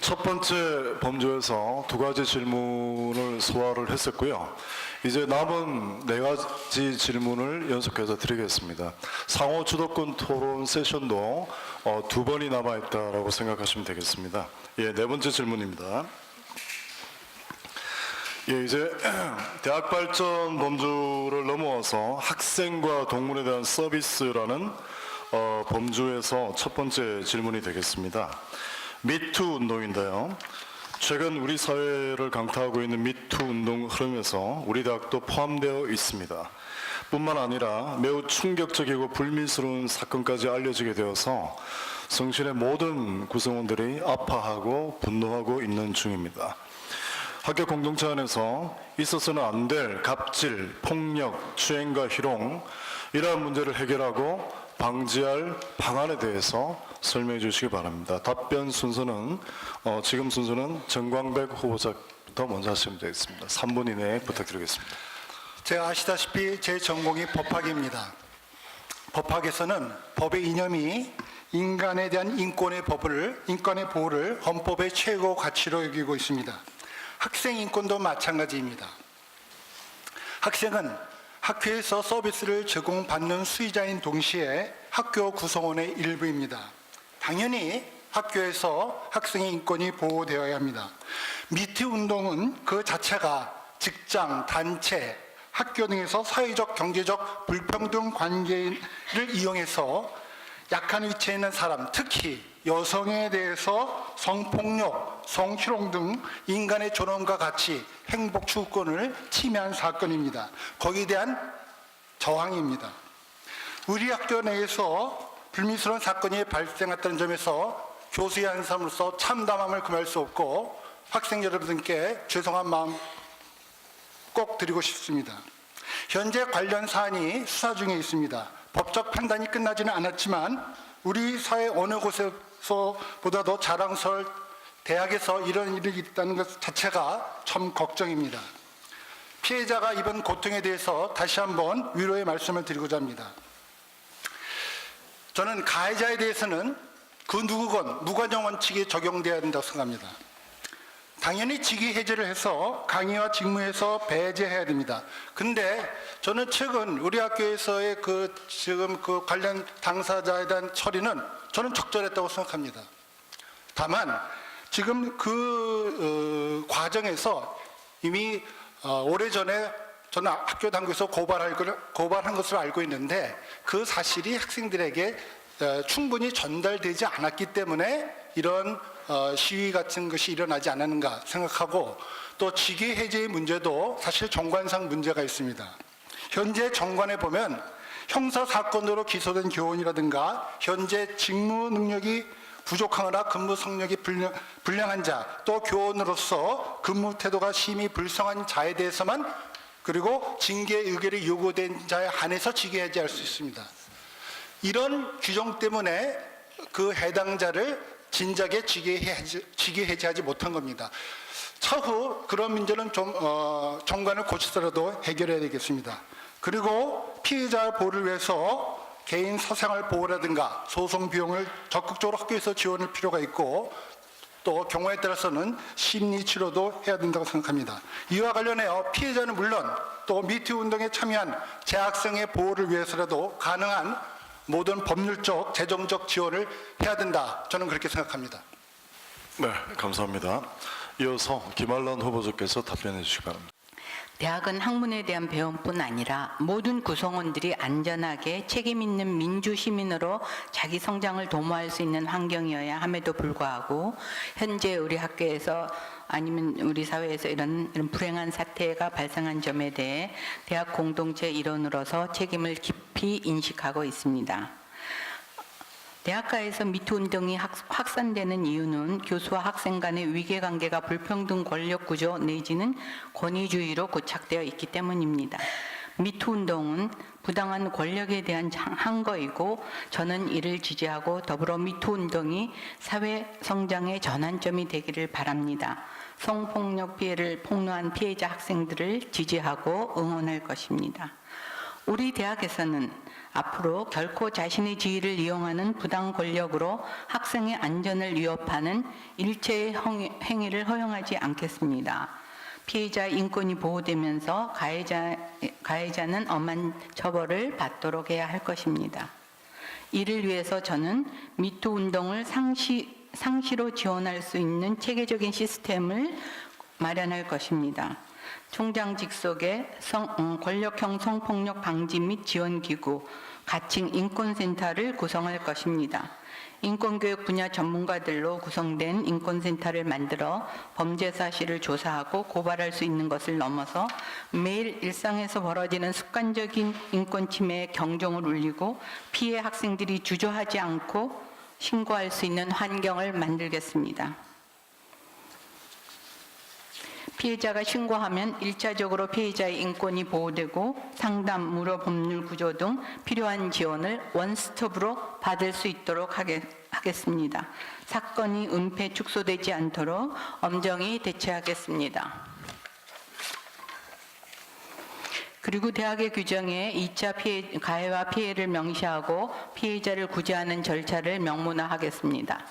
첫 번째 범주에서 두 가지 질문을 소화를 했었고요. 이제 남은 네 가지 질문을 연속해서 드리겠습니다. 상호 주도권 토론 세션도 두 번이 남아있다라고 생각하시면 되겠습니다. 예, 네 번째 질문입니다. 예, 이제 대학 발전 범주를 넘어와서 학생과 동문에 대한 서비스라는 범주에서 첫 번째 질문이 되겠습니다. 미투 운동인데요. 최근 우리 사회를 강타하고 있는 미투 운동 흐름에서 우리 대학도 포함되어 있습니다. 뿐만 아니라 매우 충격적이고 불미스러운 사건까지 알려지게 되어서 성신의 모든 구성원들이 아파하고 분노하고 있는 중입니다. 학교 공동체 안에서 있어서는 안 될 갑질, 폭력, 추행과 희롱 이러한 문제를 해결하고 방지할 방안에 대해서 설명해 주시기 바랍니다. 답변 순서는 지금 순서는 정광백 후보자부터 먼저 하시면 되겠습니다. 3분 이내에 부탁드리겠습니다. 제가 아시다시피 제 전공이 법학입니다. 법학에서는 법의 이념이 인간에 대한 인권의 보호를 헌법의 최고 가치로 여기고 있습니다. 학생 인권도 마찬가지입니다. 학생은 학교에서 서비스를 제공받는 수의자인 동시에 학교 구성원의 일부입니다. 당연히 학교에서 학생의 인권이 보호되어야 합니다. 미투 운동은 그 자체가 직장, 단체, 학교 등에서 사회적, 경제적 불평등 관계를 이용해서 약한 위치에 있는 사람, 특히 여성에 대해서 성폭력, 성희롱 등 인간의 존엄과 가치, 행복 추구권을 침해한 사건입니다. 거기에 대한 저항입니다. 우리 학교 내에서 불미스러운 사건이 발생했다는 점에서 교수의 한 사람으로서 참담함을 금할 수 없고 학생 여러분께 죄송한 마음 꼭 드리고 싶습니다. 현재 관련 사안이 수사 중에 있습니다. 법적 판단이 끝나지는 않았지만 우리 사회 어느 곳에서보다도 자랑스러울 대학에서 이런 일이 있다는 것 자체가 참 걱정입니다. 피해자가 입은 고통에 대해서 다시 한번 위로의 말씀을 드리고자 합니다. 저는 가해자에 대해서는 그 누구건 무관용 원칙이 적용되어야 된다고 생각합니다. 당연히 직위 해제를 해서 강의와 직무에서 배제해야 됩니다. 근데 저는 최근 우리 학교에서의 지금 관련 당사자에 대한 처리는 저는 적절했다고 생각합니다. 다만 지금 과정에서 이미 오래전에 저는 학교 당국에서 고발한 것으로 알고 있는데 그 사실이 학생들에게 충분히 전달되지 않았기 때문에 이런 시위 같은 것이 일어나지 않았는가 생각하고 또 직위 해제의 문제도 사실 정관상 문제가 있습니다. 현재 정관에 보면 형사사건으로 기소된 교원이라든가 현재 직무 능력이 부족하거나 근무 성력이 불량한 자, 또 교원으로서 근무 태도가 심히 불성한 자에 대해서만 그리고 징계 의결이 요구된 자에 한해서 직위 해제할 수 있습니다. 이런 규정 때문에 그 해당자를 진작에 직위 해제하지 못한 겁니다. 차후 그런 문제는 좀 정관을 고치더라도 해결해야 되겠습니다. 그리고 피해자 보호를 위해서 개인 사생활 보호라든가 소송 비용을 적극적으로 학교에서 지원할 필요가 있고 또 경우에 따라서는 심리 치료도 해야 된다고 생각합니다. 이와 관련해서 피해자는 물론 또 미투 운동에 참여한 재학생의 보호를 위해서라도 가능한 모든 법률적, 재정적 지원을 해야 된다. 저는 그렇게 생각합니다. 네, 감사합니다. 이어서 김한란 후보자께서 답변해 주시기 바랍니다. 대학은 학문에 대한 배움뿐 아니라 모든 구성원들이 안전하게 책임 있는 민주 시민으로 자기 성장을 도모할 수 있는 환경이어야 함에도 불구하고 현재 우리 학교에서 아니면 우리 사회에서 이런 불행한 사태가 발생한 점에 대해 대학 공동체 일원으로서 책임을 깊이 인식하고 있습니다. 대학가에서 미투 운동이 확산되는 이유는 교수와 학생 간의 위계관계가 불평등 권력구조 내지는 권위주의로 고착되어 있기 때문입니다. 미투 운동은 부당한 권력에 대한 항거이고 저는 이를 지지하고 더불어 미투 운동이 사회 성장의 전환점이 되기를 바랍니다. 성폭력 피해를 폭로한 피해자 학생들을 지지하고 응원할 것입니다. 우리 대학에서는 앞으로 결코 자신의 지위를 이용하는 부당 권력으로 학생의 안전을 위협하는 일체의 행위를 허용하지 않겠습니다. 피해자 인권이 보호되면서 가해자는 엄한 처벌을 받도록 해야 할 것입니다. 이를 위해서 저는 미투 운동을 상시로 지원할 수 있는 체계적인 시스템을 마련할 것입니다. 총장 직속의 권력형 성폭력 방지 및 지원기구, 가칭 인권센터를 구성할 것입니다. 인권교육 분야 전문가들로 구성된 인권센터를 만들어 범죄 사실을 조사하고 고발할 수 있는 것을 넘어서 매일 일상에서 벌어지는 습관적인 인권 침해에 경종을 울리고 피해 학생들이 주저하지 않고 신고할 수 있는 환경을 만들겠습니다. 피해자가 신고하면 1차적으로 피해자의 인권이 보호되고 상담, 무료 법률 구조 등 필요한 지원을 원스톱으로 받을 수 있도록 하겠습니다. 사건이 은폐 축소되지 않도록 엄정히 대처하겠습니다. 그리고 대학의 규정에 2차 가해와 피해를 명시하고 피해자를 구제하는 절차를 명문화하겠습니다.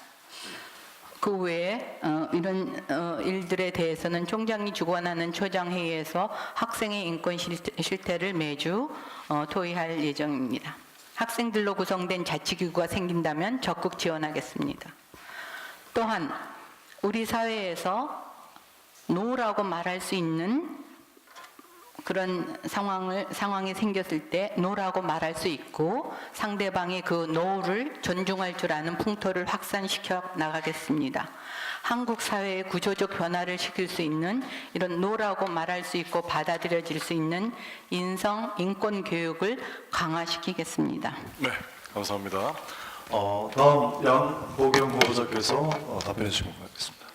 그 외에 이런 일들에 대해서는 총장이 주관하는 초장회의에서 학생의 인권 실태를 매주 토의할 예정입니다. 학생들로 구성된 자치기구가 생긴다면 적극 지원하겠습니다. 또한 우리 사회에서 노라고 말할 수 있는 그런 상황이 생겼을 때 노라고 말할 수 있고 상대방의 그 노를 존중할 줄 아는 풍토를 확산시켜 나가겠습니다. 한국 사회의 구조적 변화를 시킬 수 있는 이런 노라고 말할 수 있고 받아들여질 수 있는 인권 교육을 강화시키겠습니다. 네, 감사합니다. 다음 양보경 보호자께서 답변해 주시면 고맙겠습니다.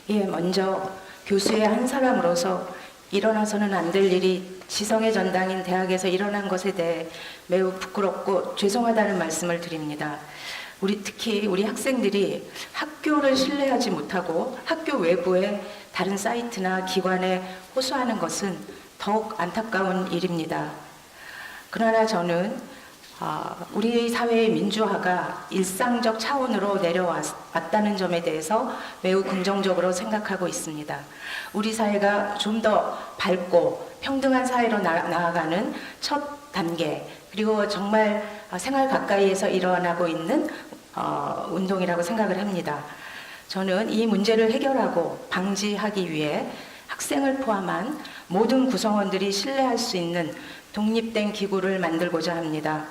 예, 먼저 교수의 한 사람으로서 일어나서는 안 될 일이 지성의 전당인 대학에서 일어난 것에 대해 매우 부끄럽고 죄송하다는 말씀을 드립니다. 특히 우리 학생들이 학교를 신뢰하지 못하고 학교 외부의 다른 사이트나 기관에 호소하는 것은 더욱 안타까운 일입니다. 그러나 저는 우리 사회의 민주화가 일상적 차원으로 내려왔다는 점에 대해서 매우 긍정적으로 생각하고 있습니다. 우리 사회가 좀 더 밝고 평등한 사회로 나아가는 첫 단계, 그리고 정말 생활 가까이에서 일어나고 있는 운동이라고 생각을 합니다. 저는 이 문제를 해결하고 방지하기 위해 학생을 포함한 모든 구성원들이 신뢰할 수 있는 독립된 기구를 만들고자 합니다.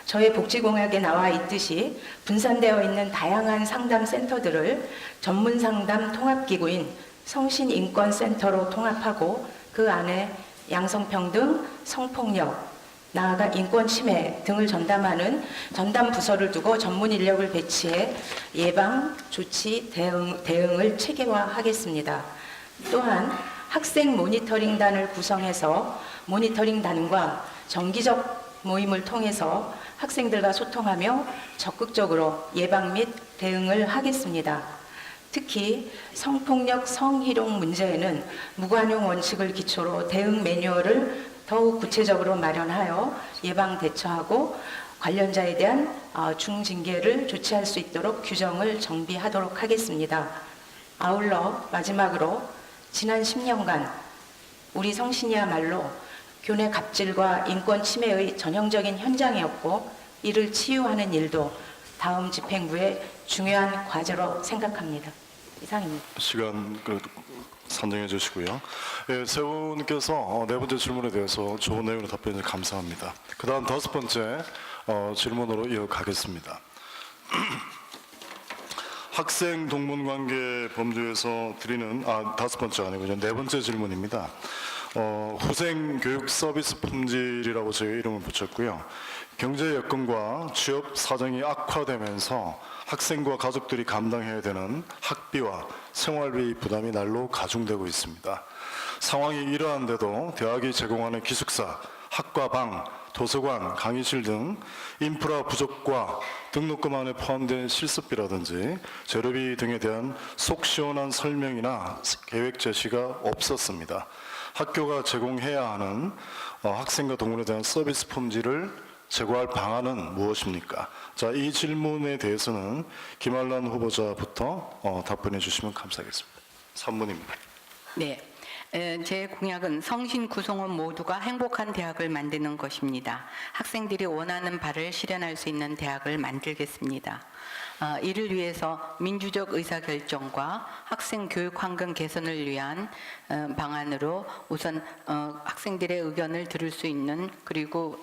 저의 복지공약에 나와 있듯이 분산되어 있는 다양한 상담센터들을 전문상담 통합기구인 성신인권센터로 통합하고 그 안에 양성평등, 성폭력, 나아가 인권침해 등을 전담하는 전담 부서를 두고 전문 인력을 배치해 예방, 조치, 대응을 체계화하겠습니다. 또한 학생 모니터링단을 구성해서 모니터링단과 정기적 모임을 통해서 학생들과 소통하며 적극적으로 예방 및 대응을 하겠습니다. 특히 성폭력, 성희롱 문제에는 무관용 원칙을 기초로 대응 매뉴얼을 더욱 구체적으로 마련하여 예방 대처하고 관련자에 대한 중징계를 조치할 수 있도록 규정을 정비하도록 하겠습니다. 아울러 마지막으로 지난 10년간 우리 성신이야말로 교내 갑질과 인권 침해의 전형적인 현장이었고 이를 치유하는 일도 다음 집행부의 중요한 과제로 생각합니다. 이상입니다. 시간 산정해 주시고요. 예, 세훈께서 네 번째 질문에 대해서 좋은 내용으로 답변해 주셔서 감사합니다. 그 다음 다섯 번째 질문으로 이어가겠습니다. 학생 동문 관계 범죄에서 드리는 다섯 번째 아니고요, 네 번째 질문입니다. 후생 교육 서비스 품질이라고 저희 이름을 붙였고요. 경제 여건과 취업 사정이 악화되면서 학생과 가족들이 감당해야 되는 학비와 생활비 부담이 날로 가중되고 있습니다. 상황이 이러한데도 대학이 제공하는 기숙사, 학과방, 도서관, 강의실 등 인프라 부족과 등록금 안에 포함된 실습비라든지 재료비 등에 대한 속 시원한 설명이나 계획 제시가 없었습니다. 학교가 제공해야 하는 학생과 동물에 대한 서비스 품질을 제고할 방안은 무엇입니까? 자, 이 질문에 대해서는 김한란 후보자부터 답변해 주시면 감사하겠습니다. 3문입니다. 네. 제 공약은 성신 구성원 모두가 행복한 대학을 만드는 것입니다. 학생들이 원하는 바를 실현할 수 있는 대학을 만들겠습니다. 이를 위해서 민주적 의사결정과 학생 교육 환경 개선을 위한 방안으로 우선 학생들의 의견을 들을 수 있는 그리고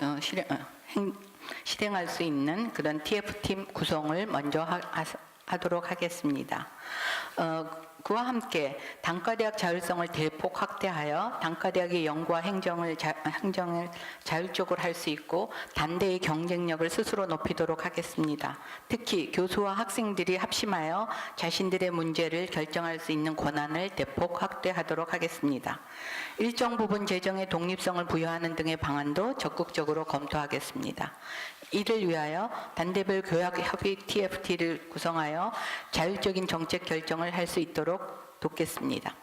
실행할 수 있는 그런 TF팀 구성을 먼저 하도록 하겠습니다. 그와 함께 단과대학 자율성을 대폭 확대하여 단과대학의 연구와 행정을 자율적으로 할 수 있고 단대의 경쟁력을 스스로 높이도록 하겠습니다. 특히 교수와 학생들이 합심하여 자신들의 문제를 결정할 수 있는 권한을 대폭 확대하도록 하겠습니다. 일정 부분 재정의 독립성을 부여하는 등의 방안도 적극적으로 검토하겠습니다. 이를 위하여 단대별 교학협의 TFT를 구성하여 자율적인 정책 결정을 할 수 있도록 돕겠습니다.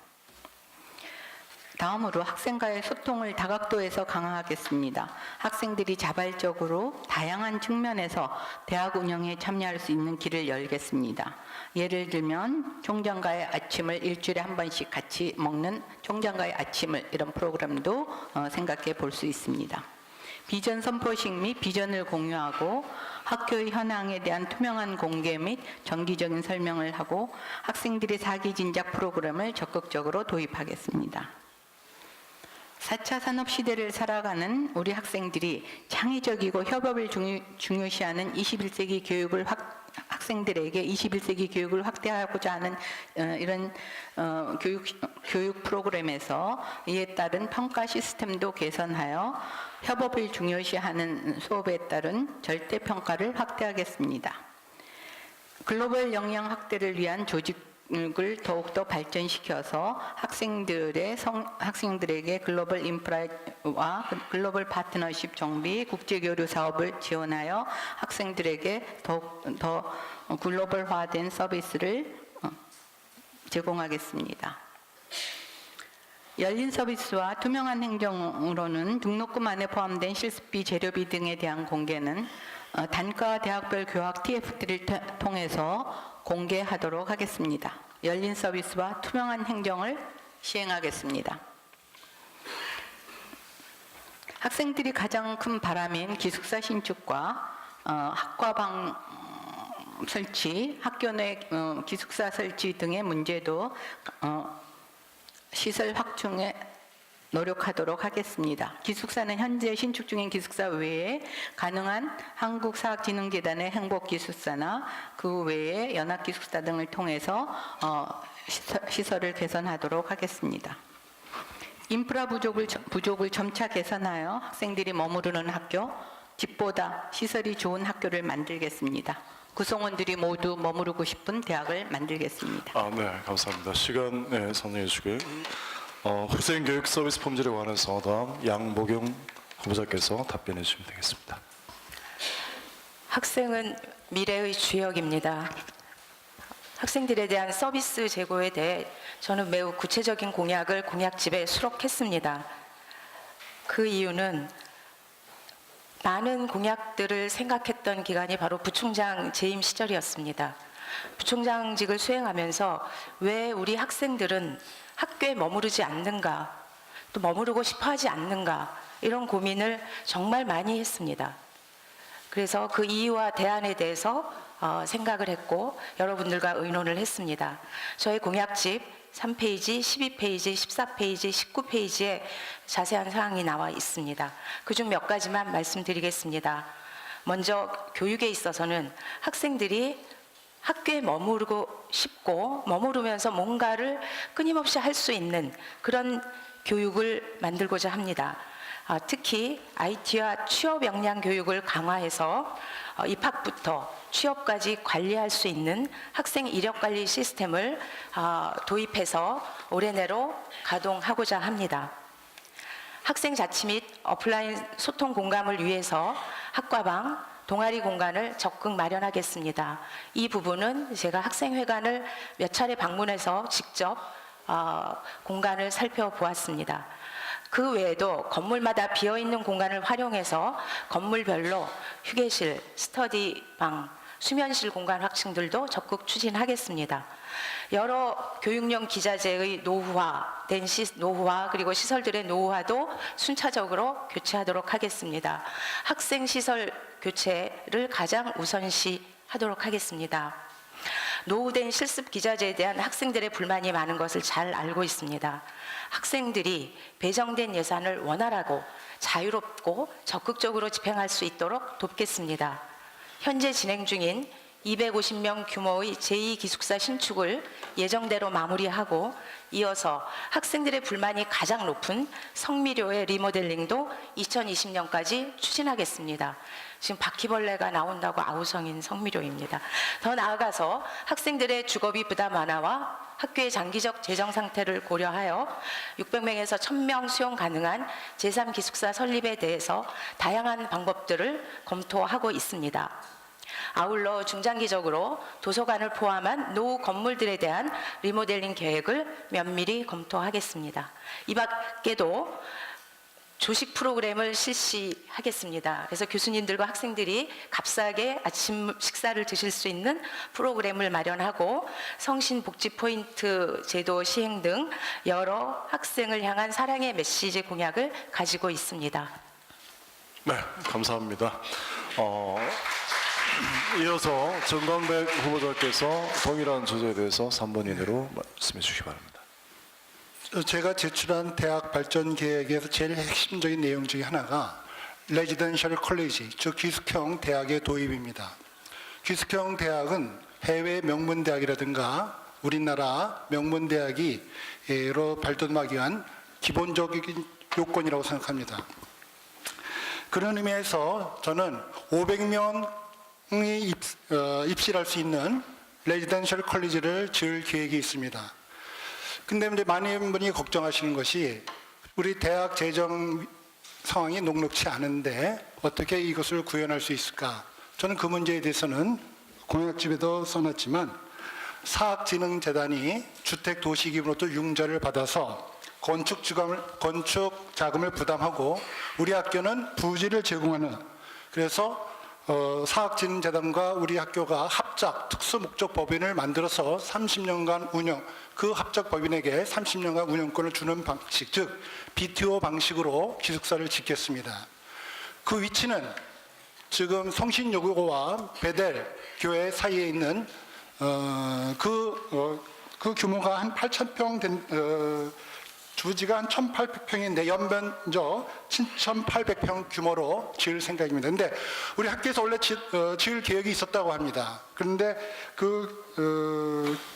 다음으로 학생과의 소통을 다각도에서 강화하겠습니다. 학생들이 자발적으로 다양한 측면에서 대학 운영에 참여할 수 있는 길을 열겠습니다. 예를 들면 총장과의 아침을 일주일에 한 번씩 같이 먹는 총장과의 아침을 이런 프로그램도 생각해 볼 수 있습니다. 비전 선포식 및 비전을 공유하고 학교의 현황에 대한 투명한 공개 및 정기적인 설명을 하고 학생들의 사기 진작 프로그램을 적극적으로 도입하겠습니다. 4차 산업시대를 살아가는 우리 학생들이 창의적이고 협업을 중요시하는 21세기 교육을 학생들에게 21세기 교육을 확대하고자 하는 이런 교육 프로그램에서 이에 따른 평가 시스템도 개선하여 협업을 중요시하는 수업에 따른 절대평가를 확대하겠습니다. 글로벌 역량 확대를 위한 조직을 더욱더 발전시켜서 학생들에게 글로벌 인프라와 글로벌 파트너십 정비, 국제교류 사업을 지원하여 학생들에게 더욱 더 글로벌화된 서비스를 제공하겠습니다. 열린 서비스와 투명한 행정으로는 등록금 안에 포함된 실습비, 재료비 등에 대한 공개는 단과 대학별 교학 TFT를 통해서 공개하도록 하겠습니다. 열린 서비스와 투명한 행정을 시행하겠습니다. 학생들이 가장 큰 바람인 기숙사 신축과 학과방 설치, 학교 내 기숙사 설치 등의 문제도 시설 확충에 노력하도록 하겠습니다. 기숙사는 현재 신축 중인 기숙사 외에 가능한 한국사학진흥재단의 행복기숙사나 그 외에 연합기숙사 등을 통해서 시설을 개선하도록 하겠습니다. 인프라 부족을 점차 개선하여 학생들이 머무르는 학교, 집보다 시설이 좋은 학교를 만들겠습니다. 구성원들이 모두 머무르고 싶은 대학을 만들겠습니다. 네, 감사합니다. 시간 선정해 주시고요. 학생 교육 서비스 품질에 관해서 다음 양복용 후보자께서 답변해 주시면 되겠습니다. 학생은 미래의 주역입니다. 학생들에 대한 서비스 제고에 대해 저는 매우 구체적인 공약을 공약집에 수록했습니다. 그 이유는 많은 공약들을 생각했던 기간이 바로 부총장 재임 시절이었습니다. 부총장직을 수행하면서 왜 우리 학생들은 학교에 머무르지 않는가, 또 머무르고 싶어 하지 않는가, 이런 고민을 정말 많이 했습니다. 그래서 그 이유와 대안에 대해서 생각을 했고 여러분들과 의논을 했습니다. 저희 공약집 3페이지, 12페이지, 14페이지, 19페이지에 자세한 사항이 나와 있습니다. 그중 몇 가지만 말씀드리겠습니다. 먼저 교육에 있어서는 학생들이 학교에 머무르고 싶고 머무르면서 뭔가를 끊임없이 할 수 있는 그런 교육을 만들고자 합니다. 특히 IT와 취업 역량 교육을 강화해서 입학부터 취업까지 관리할 수 있는 학생 이력 관리 시스템을 도입해서 올해 내로 가동하고자 합니다. 학생 자치 및 오프라인 소통 공감을 위해서 학과방, 동아리 공간을 적극 마련하겠습니다. 이 부분은 제가 학생회관을 몇 차례 방문해서 직접 공간을 살펴보았습니다. 그 외에도 건물마다 비어있는 공간을 활용해서 건물별로 휴게실, 스터디방, 수면실 공간 확충들도 적극 추진하겠습니다. 여러 교육용 기자재의 노후화 그리고 시설들의 노후화도 순차적으로 교체하도록 하겠습니다. 학생 시설 교체를 가장 우선시하도록 하겠습니다. 노후된 실습 기자재에 대한 학생들의 불만이 많은 것을 잘 알고 있습니다. 학생들이 배정된 예산을 원활하고 자유롭고 적극적으로 집행할 수 있도록 돕겠습니다. 현재 진행 중인 250명 규모의 제2기숙사 신축을 예정대로 마무리하고 이어서 학생들의 불만이 가장 높은 성미료의 리모델링도 2020년까지 추진하겠습니다. 지금 바퀴벌레가 나온다고 아우성인 성미료입니다. 더 나아가서 학생들의 주거비 부담 완화와 학교의 장기적 재정 상태를 고려하여 600명에서 1000명 수용 가능한 제3기숙사 설립에 대해서 다양한 방법들을 검토하고 있습니다. 아울러 중장기적으로 도서관을 포함한 노후 건물들에 대한 리모델링 계획을 면밀히 검토하겠습니다. 이 밖에도 조식 프로그램을 실시하겠습니다. 그래서 교수님들과 학생들이 값싸게 아침 식사를 드실 수 있는 프로그램을 마련하고 성신복지 포인트 제도 시행 등 여러 학생을 향한 사랑의 메시지 공약을 가지고 있습니다. 네, 감사합니다. 이어서 정광백 후보자께서 동일한 주제에 대해서 3분 이내로 말씀해 주시기 바랍니다. 제가 제출한 대학 발전 계획에서 제일 핵심적인 내용 중에 하나가 레지던셜 컬리지, 즉 기숙형 대학의 도입입니다. 기숙형 대학은 해외 명문 대학이라든가 우리나라 명문 대학이로 발전하기 위한 기본적인 요건이라고 생각합니다. 그런 의미에서 저는 500명이 입실할 수 있는 레지던셜 컬리지를 지을 계획이 있습니다. 근데 이제 많은 분이 걱정하시는 것이 우리 대학 재정 상황이 녹록치 않은데 어떻게 이것을 구현할 수 있을까? 저는 그 문제에 대해서는 공약집에도 써놨지만 사학진흥재단이 주택도시기금으로부터 융자를 받아서 건축 자금을 부담하고 우리 학교는 부지를 제공하는, 그래서 사학진흥재단과 우리 학교가 합작 특수목적법인을 만들어서 30년간 운영, 그 합작법인에게 30년간 운영권을 주는 방식, 즉 BTO 방식으로 기숙사를 짓겠습니다. 그 위치는 지금 성신여고와 베델 교회 사이에 있는 그 규모가 한 8,000평 된 주지가 한 1,800평인데 연면적 7,800평 규모로 지을 생각입니다. 그런데 우리 학교에서 원래 지을 계획이 있었다고 합니다. 그런데 그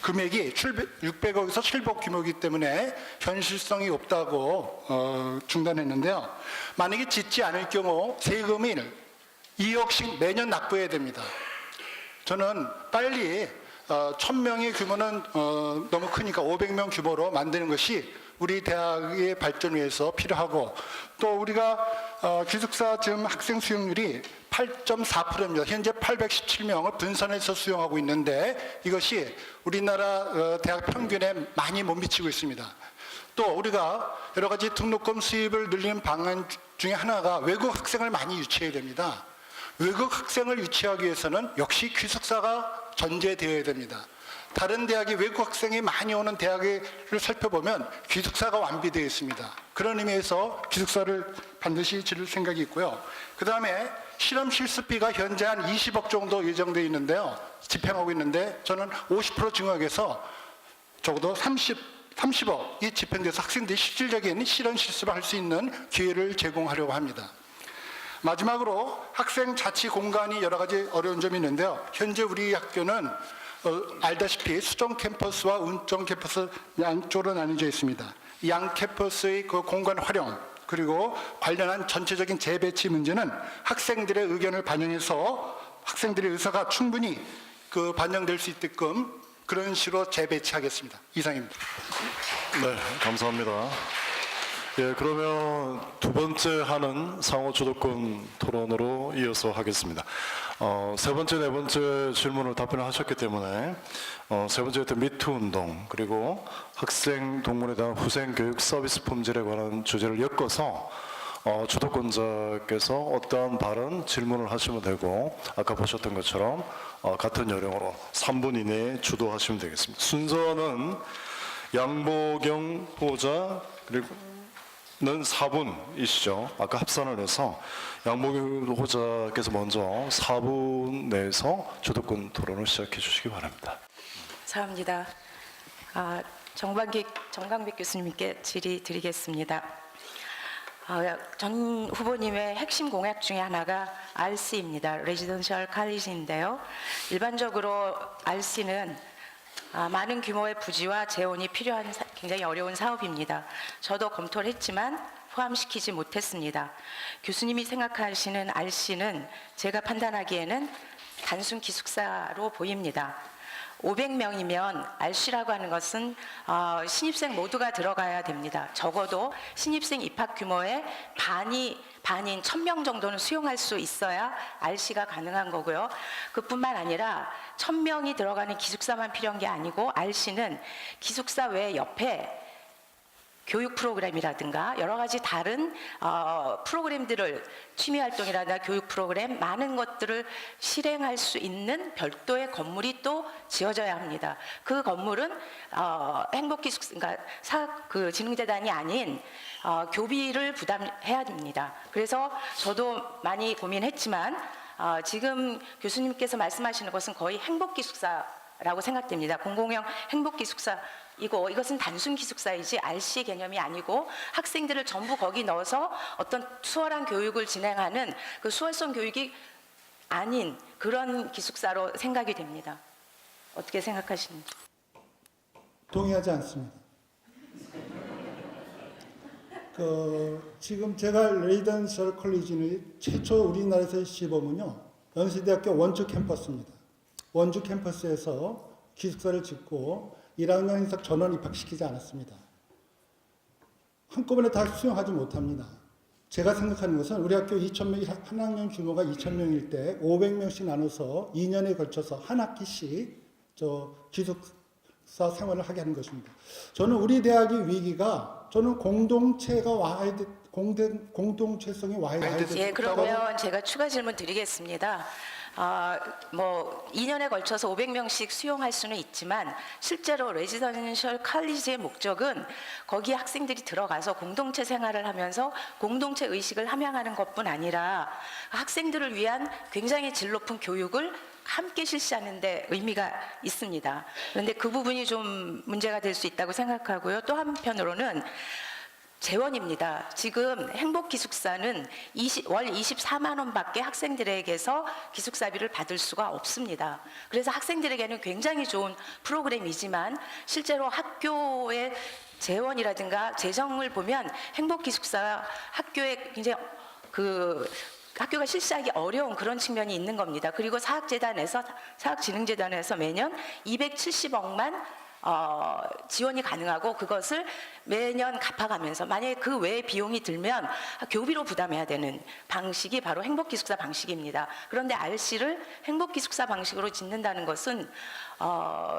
금액이 600억에서 700억 규모이기 때문에 현실성이 없다고 중단했는데요. 만약에 짓지 않을 경우 세금이 2억씩 매년 납부해야 됩니다. 저는 빨리 1,000명의 규모는 너무 크니까 500명 규모로 만드는 것이 우리 대학의 발전을 위해서 필요하고, 또 우리가 기숙사 지금 학생 수용률이 8.4%입니다. 현재 817명을 분산해서 수용하고 있는데 이것이 우리나라 대학 평균에 많이 못 미치고 있습니다. 또 우리가 여러 가지 등록금 수입을 늘리는 방안 중에 하나가 외국 학생을 많이 유치해야 됩니다. 외국 학생을 유치하기 위해서는 역시 기숙사가 전제되어야 됩니다. 다른 대학이 외국 학생이 많이 오는 대학을 살펴보면 기숙사가 완비되어 있습니다. 그런 의미에서 기숙사를 반드시 지을 생각이 있고요. 그 다음에 실험 실습비가 현재 한 20억 정도 예정되어 있는데요. 집행하고 있는데 저는 50% 증액해서 적어도 30억이 집행돼서 학생들이 실질적인 실험 실습을 할 수 있는 기회를 제공하려고 합니다. 마지막으로 학생 자치 공간이 여러 가지 어려운 점이 있는데요. 현재 우리 학교는 알다시피 수정 캠퍼스와 운정 캠퍼스 양쪽으로 나뉘어져 있습니다. 양 캠퍼스의 그 공간 활용 그리고 관련한 전체적인 재배치 문제는 학생들의 의견을 반영해서 학생들의 의사가 충분히 반영될 수 있게끔 그런 식으로 재배치하겠습니다. 이상입니다. 네, 감사합니다. 예, 그러면 두 번째 하는 상호 주도권 토론으로 이어서 하겠습니다. 세 번째, 네 번째 질문을 답변을 하셨기 때문에 세 번째부터 미투 운동 그리고 학생 동물에 대한 후생 교육 서비스 품질에 관한 주제를 엮어서 주도권자께서 어떠한 발언, 질문을 하시면 되고 아까 보셨던 것처럼 같은 요령으로 3분 이내에 주도하시면 되겠습니다. 순서는 양보경 후보자 그리고 는 4분이시죠. 아까 합산을 해서 양보경 후보자께서 먼저 4분 내에서 주도권 토론을 시작해 주시기 바랍니다. 감사합니다. 정광백 교수님께 질의 드리겠습니다. 전 후보님의 핵심 공약 중에 하나가 RC입니다. 레지던셜 칼리지인데요. 일반적으로 RC는 많은 규모의 부지와 재원이 필요한 굉장히 어려운 사업입니다. 저도 검토를 했지만 포함시키지 못했습니다. 교수님이 생각하시는 RC는 제가 판단하기에는 단순 기숙사로 보입니다. 500명이면 RC라고 하는 것은 신입생 모두가 들어가야 됩니다. 적어도 신입생 입학 규모의 반인 1000명 정도는 수용할 수 있어야 RC가 가능한 거고요. 그뿐만 아니라 1000명이 들어가는 기숙사만 필요한 게 아니고 RC는 기숙사 외 옆에 교육 프로그램이라든가 여러 가지 다른 프로그램들을 취미 활동이라든가 교육 프로그램 많은 것들을 실행할 수 있는 별도의 건물이 또 지어져야 합니다. 그 건물은 행복기숙사, 그러니까 진흥재단이 아닌 교비를 부담해야 됩니다. 그래서 저도 많이 고민했지만 지금 교수님께서 말씀하시는 것은 거의 행복기숙사라고 생각됩니다. 공공형 행복기숙사. 이것은 단순 기숙사이지 RC 개념이 아니고 학생들을 전부 거기 넣어서 어떤 수월한 교육을 진행하는 그 수월성 교육이 아닌 그런 기숙사로 생각이 됩니다. 어떻게 생각하십니까? 동의하지 않습니다. 지금 제가 레지던셜 컬리지의 최초 우리나라에서의 시범은요, 연세대학교 원주 캠퍼스입니다. 원주 캠퍼스에서 기숙사를 짓고 1학년 이상 전원 입학시키지 않았습니다. 한꺼번에 다 수용하지 못합니다. 제가 생각하는 것은 우리 학교 2,000명, 한 학년 규모가 2,000명일 때 500명씩 나눠서 2년에 걸쳐서 한 학기씩 기숙사 생활을 하게 하는 것입니다. 저는 우리 대학의 위기가 저는 공동체가 와야 돼, 공동체성이 와야 돼. 예, 그러면 제가 추가 질문 드리겠습니다. 2년에 걸쳐서 500명씩 수용할 수는 있지만 실제로 레지던셜 칼리지의 목적은 거기 학생들이 들어가서 공동체 생활을 하면서 공동체 의식을 함양하는 것뿐 아니라 학생들을 위한 굉장히 질 높은 교육을 함께 실시하는 데 의미가 있습니다. 그런데 그 부분이 좀 문제가 될 수 있다고 생각하고요. 또 한편으로는 재원입니다. 지금 행복기숙사는 월 24만 원밖에 학생들에게서 기숙사비를 받을 수가 없습니다. 그래서 학생들에게는 굉장히 좋은 프로그램이지만 실제로 학교의 재원이라든가 재정을 보면 행복기숙사 학교에 굉장히 학교가 실시하기 어려운 그런 측면이 있는 겁니다. 그리고 사학진흥재단에서 매년 270억만 지원이 가능하고 그것을 매년 갚아가면서 만약에 그 외에 비용이 들면 교비로 부담해야 되는 방식이 바로 행복기숙사 방식입니다. 그런데 RC를 행복기숙사 방식으로 짓는다는 것은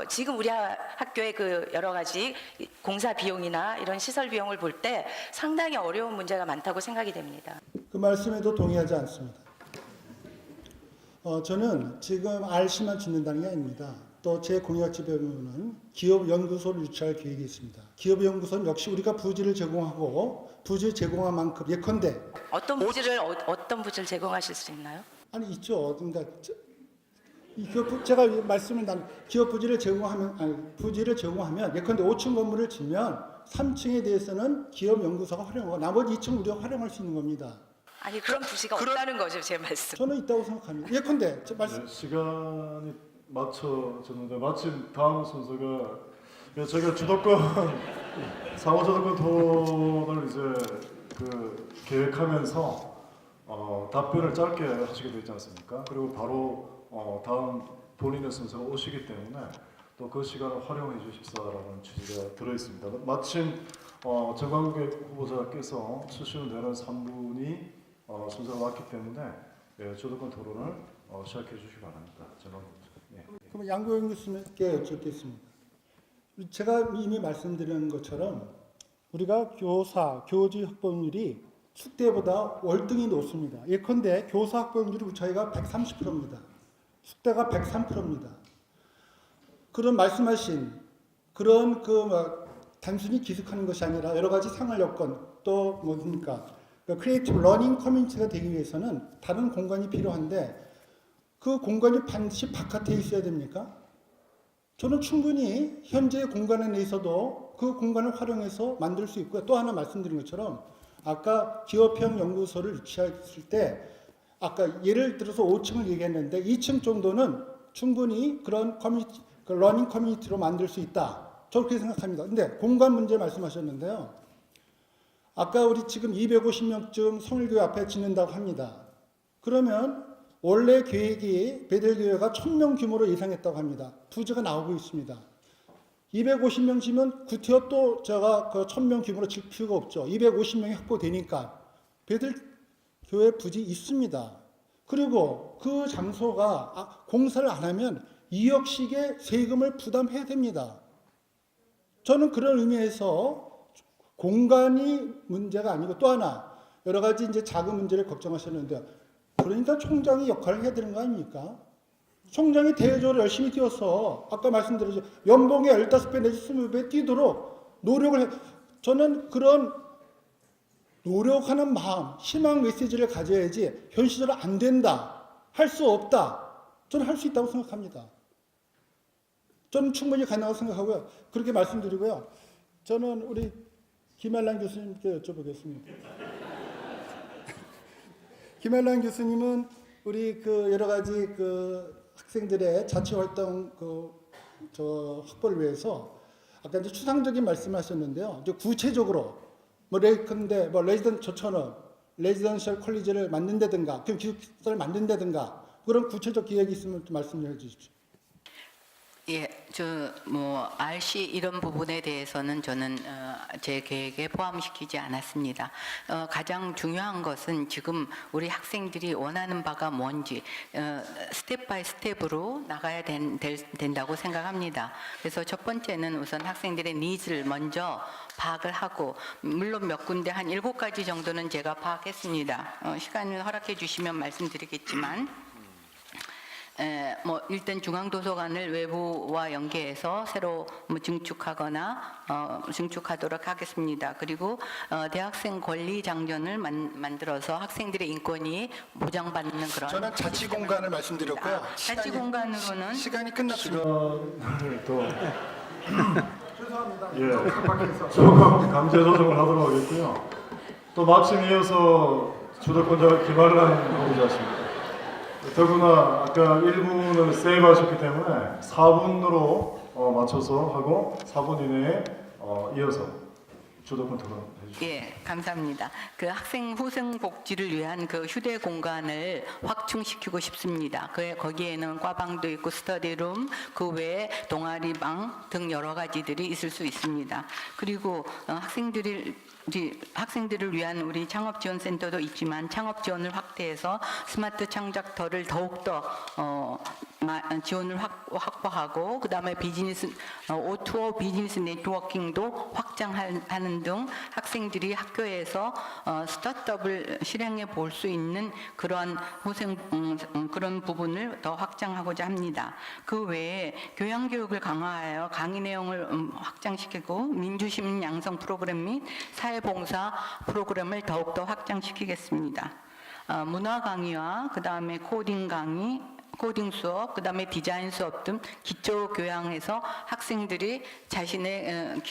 지금 우리 학교의 그 여러 가지 공사 비용이나 이런 시설 비용을 볼 때 상당히 어려운 문제가 많다고 생각이 됩니다. 그 말씀에도 동의하지 않습니다. 저는 지금 RC만 짓는다는 게 아닙니다. 또 제 공약집에 보면 기업연구소를 유치할 계획이 있습니다. 기업연구소는 역시 우리가 부지를 제공하고 부지 제공한 만큼 예컨대 어떤 부지를 제공하실 수 있나요? 아니 있죠. 그러니까 제가 말씀을 기업 부지를 제공하면 예컨대 5층 건물을 짓면 3층에 대해서는 기업연구소가 활용하고 나머지 2층 우리가 활용할 수 있는 겁니다. 아니 그런 부지가 없다는 거죠, 제 말씀. 저는 있다고 생각합니다. 예컨대 네, 시간이 맞춰졌는데 마침 다음 순서가 제가 상호 주도권 토론을 이제 계획하면서 답변을 짧게 하시게 되지 않습니까? 그리고 바로 다음 본인의 순서가 오시기 때문에 또 그 시간을 활용해 주십사라는 취지가 들어 있습니다. 마침 정광백 후보자께서 추시면 되는 3분이 순서가 왔기 때문에 주도권 토론을 시작해 주시기 바랍니다. 예. 그럼 양고영 교수님께 여쭙겠습니다. 제가 이미 말씀드린 것처럼 우리가 교지 학번율이 숙대보다 월등히 높습니다. 예컨대 교사 학번율이 저희가 130%입니다. 숙대가 103%입니다. 그런 말씀하신 그런 단순히 기숙하는 것이 아니라 여러 가지 생활 여건 또 뭡니까? 크리에이티브 러닝 커뮤니티가 되기 위해서는 다른 공간이 필요한데 그 공간이 반드시 바깥에 있어야 됩니까? 저는 충분히 현재 공간에 내에서도 그 공간을 활용해서 만들 수 있고요. 또 하나 말씀드린 것처럼 아까 기업형 연구소를 유치했을 때 아까 예를 들어서 5층을 얘기했는데 2층 정도는 충분히 그런 커뮤니티, 러닝 커뮤니티로 만들 수 있다. 저는 그렇게 생각합니다. 근데 공간 문제 말씀하셨는데요. 아까 우리 지금 250명쯤 성일교회 앞에 짓는다고 합니다. 그러면 원래 계획이 베델교회가 1000명 규모로 예상했다고 합니다. 부지가 나오고 있습니다. 250명 지면 구태여 또 제가 그 1000명 규모로 질 필요가 없죠. 250명이 확보되니까 베델교회 부지 있습니다. 그리고 그 장소가 공사를 안 하면 2억씩의 세금을 부담해야 됩니다. 저는 그런 의미에서 공간이 문제가 아니고 또 하나 여러 가지 이제 작은 문제를 걱정하셨는데요. 그러니까 총장이 역할을 해야 되는 거 아닙니까? 총장이 대외적으로 열심히 뛰어서 아까 말씀드렸죠. 연봉의 15배 내지 20배 뛰도록 노력을 해. 저는 그런 노력하는 마음, 희망 메시지를 가져야지 현실적으로 안 된다, 할 수 없다. 저는 할 수 있다고 생각합니다. 저는 충분히 가능하다고 생각하고요. 그렇게 말씀드리고요. 저는 우리 김한란 교수님께 여쭤보겠습니다. 김한란 교수님은 우리 그 여러 가지 그 학생들의 자치 활동 확보를 위해서 아까 이제 추상적인 말씀하셨는데요. 이제 구체적으로 레이컨대 저처럼 레지던셜 컬리지를 만든다든가, 그럼 기숙사를 만든다든가 그런 구체적 계획이 있으면 좀 말씀을 해주십시오. 예, RC 이런 부분에 대해서는 저는 제 계획에 포함시키지 않았습니다. 가장 중요한 것은 지금 우리 학생들이 원하는 바가 뭔지 스텝 바이 스텝으로 나가야 된다고 생각합니다. 그래서 첫 번째는 우선 학생들의 니즈를 먼저 파악을 하고, 물론 몇 군데 한 7가지 정도는 제가 파악했습니다. 시간을 허락해 주시면 말씀드리겠지만, 일단 중앙도서관을 외부와 연계해서 새로 증축하도록 하겠습니다. 그리고 대학생 권리 장전을 만들어서 학생들의 인권이 보장받는 그런. 저는 자치 공간을 말씀드렸고요. 자치 공간으로는 시간이 끝났습니다. 죄송합니다. 조금 강제 조정을 하도록 하겠고요. 또 마침 이어서 주도권자가 김한란 후보자십니다. 더구나 아까 1분을 세이브하셨기 때문에 4분으로 맞춰서 하고 4분 이내에 이어서 주도권 토론 해주십시오. 예, 감사합니다. 그 학생 후생 복지를 위한 그 휴대 공간을 확충시키고 싶습니다. 거기에는 과방도 있고 스터디룸, 그 외에 동아리방 등 여러 가지들이 있을 수 있습니다. 그리고 학생들을 위한 우리 창업지원센터도 있지만 창업 지원을 확대해서 스마트 창작터를 더욱더 지원을 확보하고, 그 다음에 O2O 비즈니스 네트워킹도 확장하는 등 학생들이 학교에서 스타트업을 실행해 볼 수 있는 그런 그런 부분을 더 확장하고자 합니다. 그 외에 교양교육을 강화하여 강의 내용을 확장시키고 민주시민 양성 프로그램 및 사회봉사 프로그램을 더욱더 확장시키겠습니다. 문화 강의와 그 다음에 코딩 강의, 코딩 수업, 그 다음에 디자인 수업 등 기초 교양에서 학생들이 자신의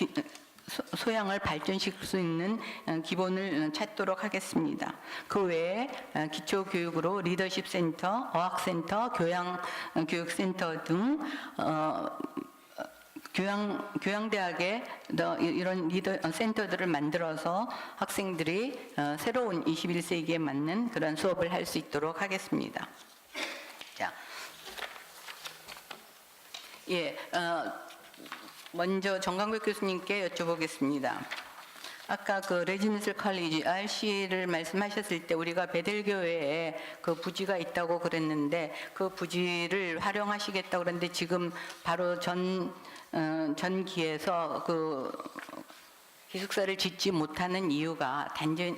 소양을 발전시킬 수 있는 기본을 찾도록 하겠습니다. 그 외에 기초 교육으로 리더십 센터, 어학센터, 교육센터 등 교양대학에 이런 센터들을 만들어서 학생들이 새로운 21세기에 맞는 그런 수업을 할 수 있도록 하겠습니다. 자, 먼저 정강백 교수님께 여쭤보겠습니다. 아까 그 레지던셜 컬리지 RC를 말씀하셨을 때 우리가 베델교회에 그 부지가 있다고 그랬는데 그 부지를 활용하시겠다고 그랬는데 지금 바로 전기에서 그 기숙사를 짓지 못하는 이유가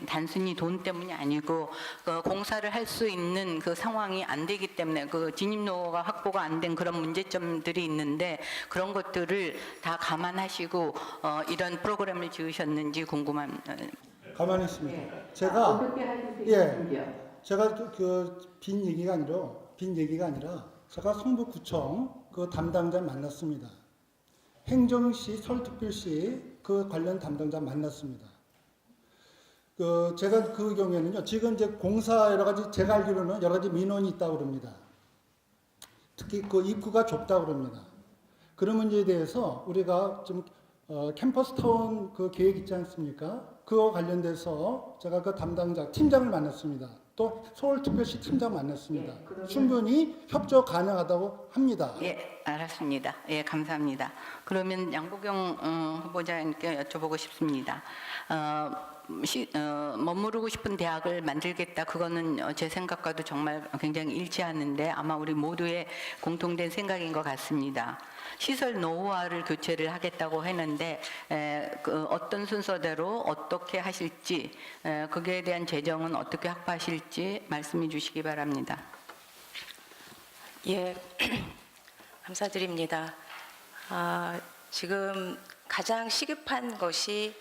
단순히 돈 때문이 아니고 그 공사를 할 수 있는 그 상황이 안 되기 때문에 그 진입로가 확보가 안 된 그런 문제점들이 있는데 그런 것들을 다 감안하시고 이런 프로그램을 지으셨는지 궁금한. 가만히 있습니다. 예. 제가 어떻게 하실 수 예. 있는지요? 제가 빈 얘기가 아니라 제가 성북구청 그 담당자 만났습니다. 행정시, 서울특별시 그 관련 담당자 만났습니다. 제가 그 경우에는요, 지금 이제 공사 여러 가지, 제가 알기로는 여러 가지 민원이 있다고 그럽니다. 특히 그 입구가 좁다고 그럽니다. 그런 문제에 대해서 우리가 좀, 캠퍼스 타운 그 계획 있지 않습니까? 그거 관련돼서 제가 그 담당자, 팀장을 만났습니다. 또 서울특별시 팀장 만났습니다. 충분히 협조 가능하다고 합니다. 예, 알았습니다. 예, 감사합니다. 그러면 양보경 후보자님께 여쭤보고 싶습니다. 머무르고 싶은 대학을 만들겠다. 그거는 제 생각과도 정말 굉장히 일치하는데 아마 우리 모두의 공통된 생각인 것 같습니다. 시설 노후화를 교체를 하겠다고 했는데 그 어떤 순서대로 어떻게 하실지 거기에 대한 재정은 어떻게 확보하실지 말씀해 주시기 바랍니다. 예, 감사드립니다. 지금 가장 시급한 것이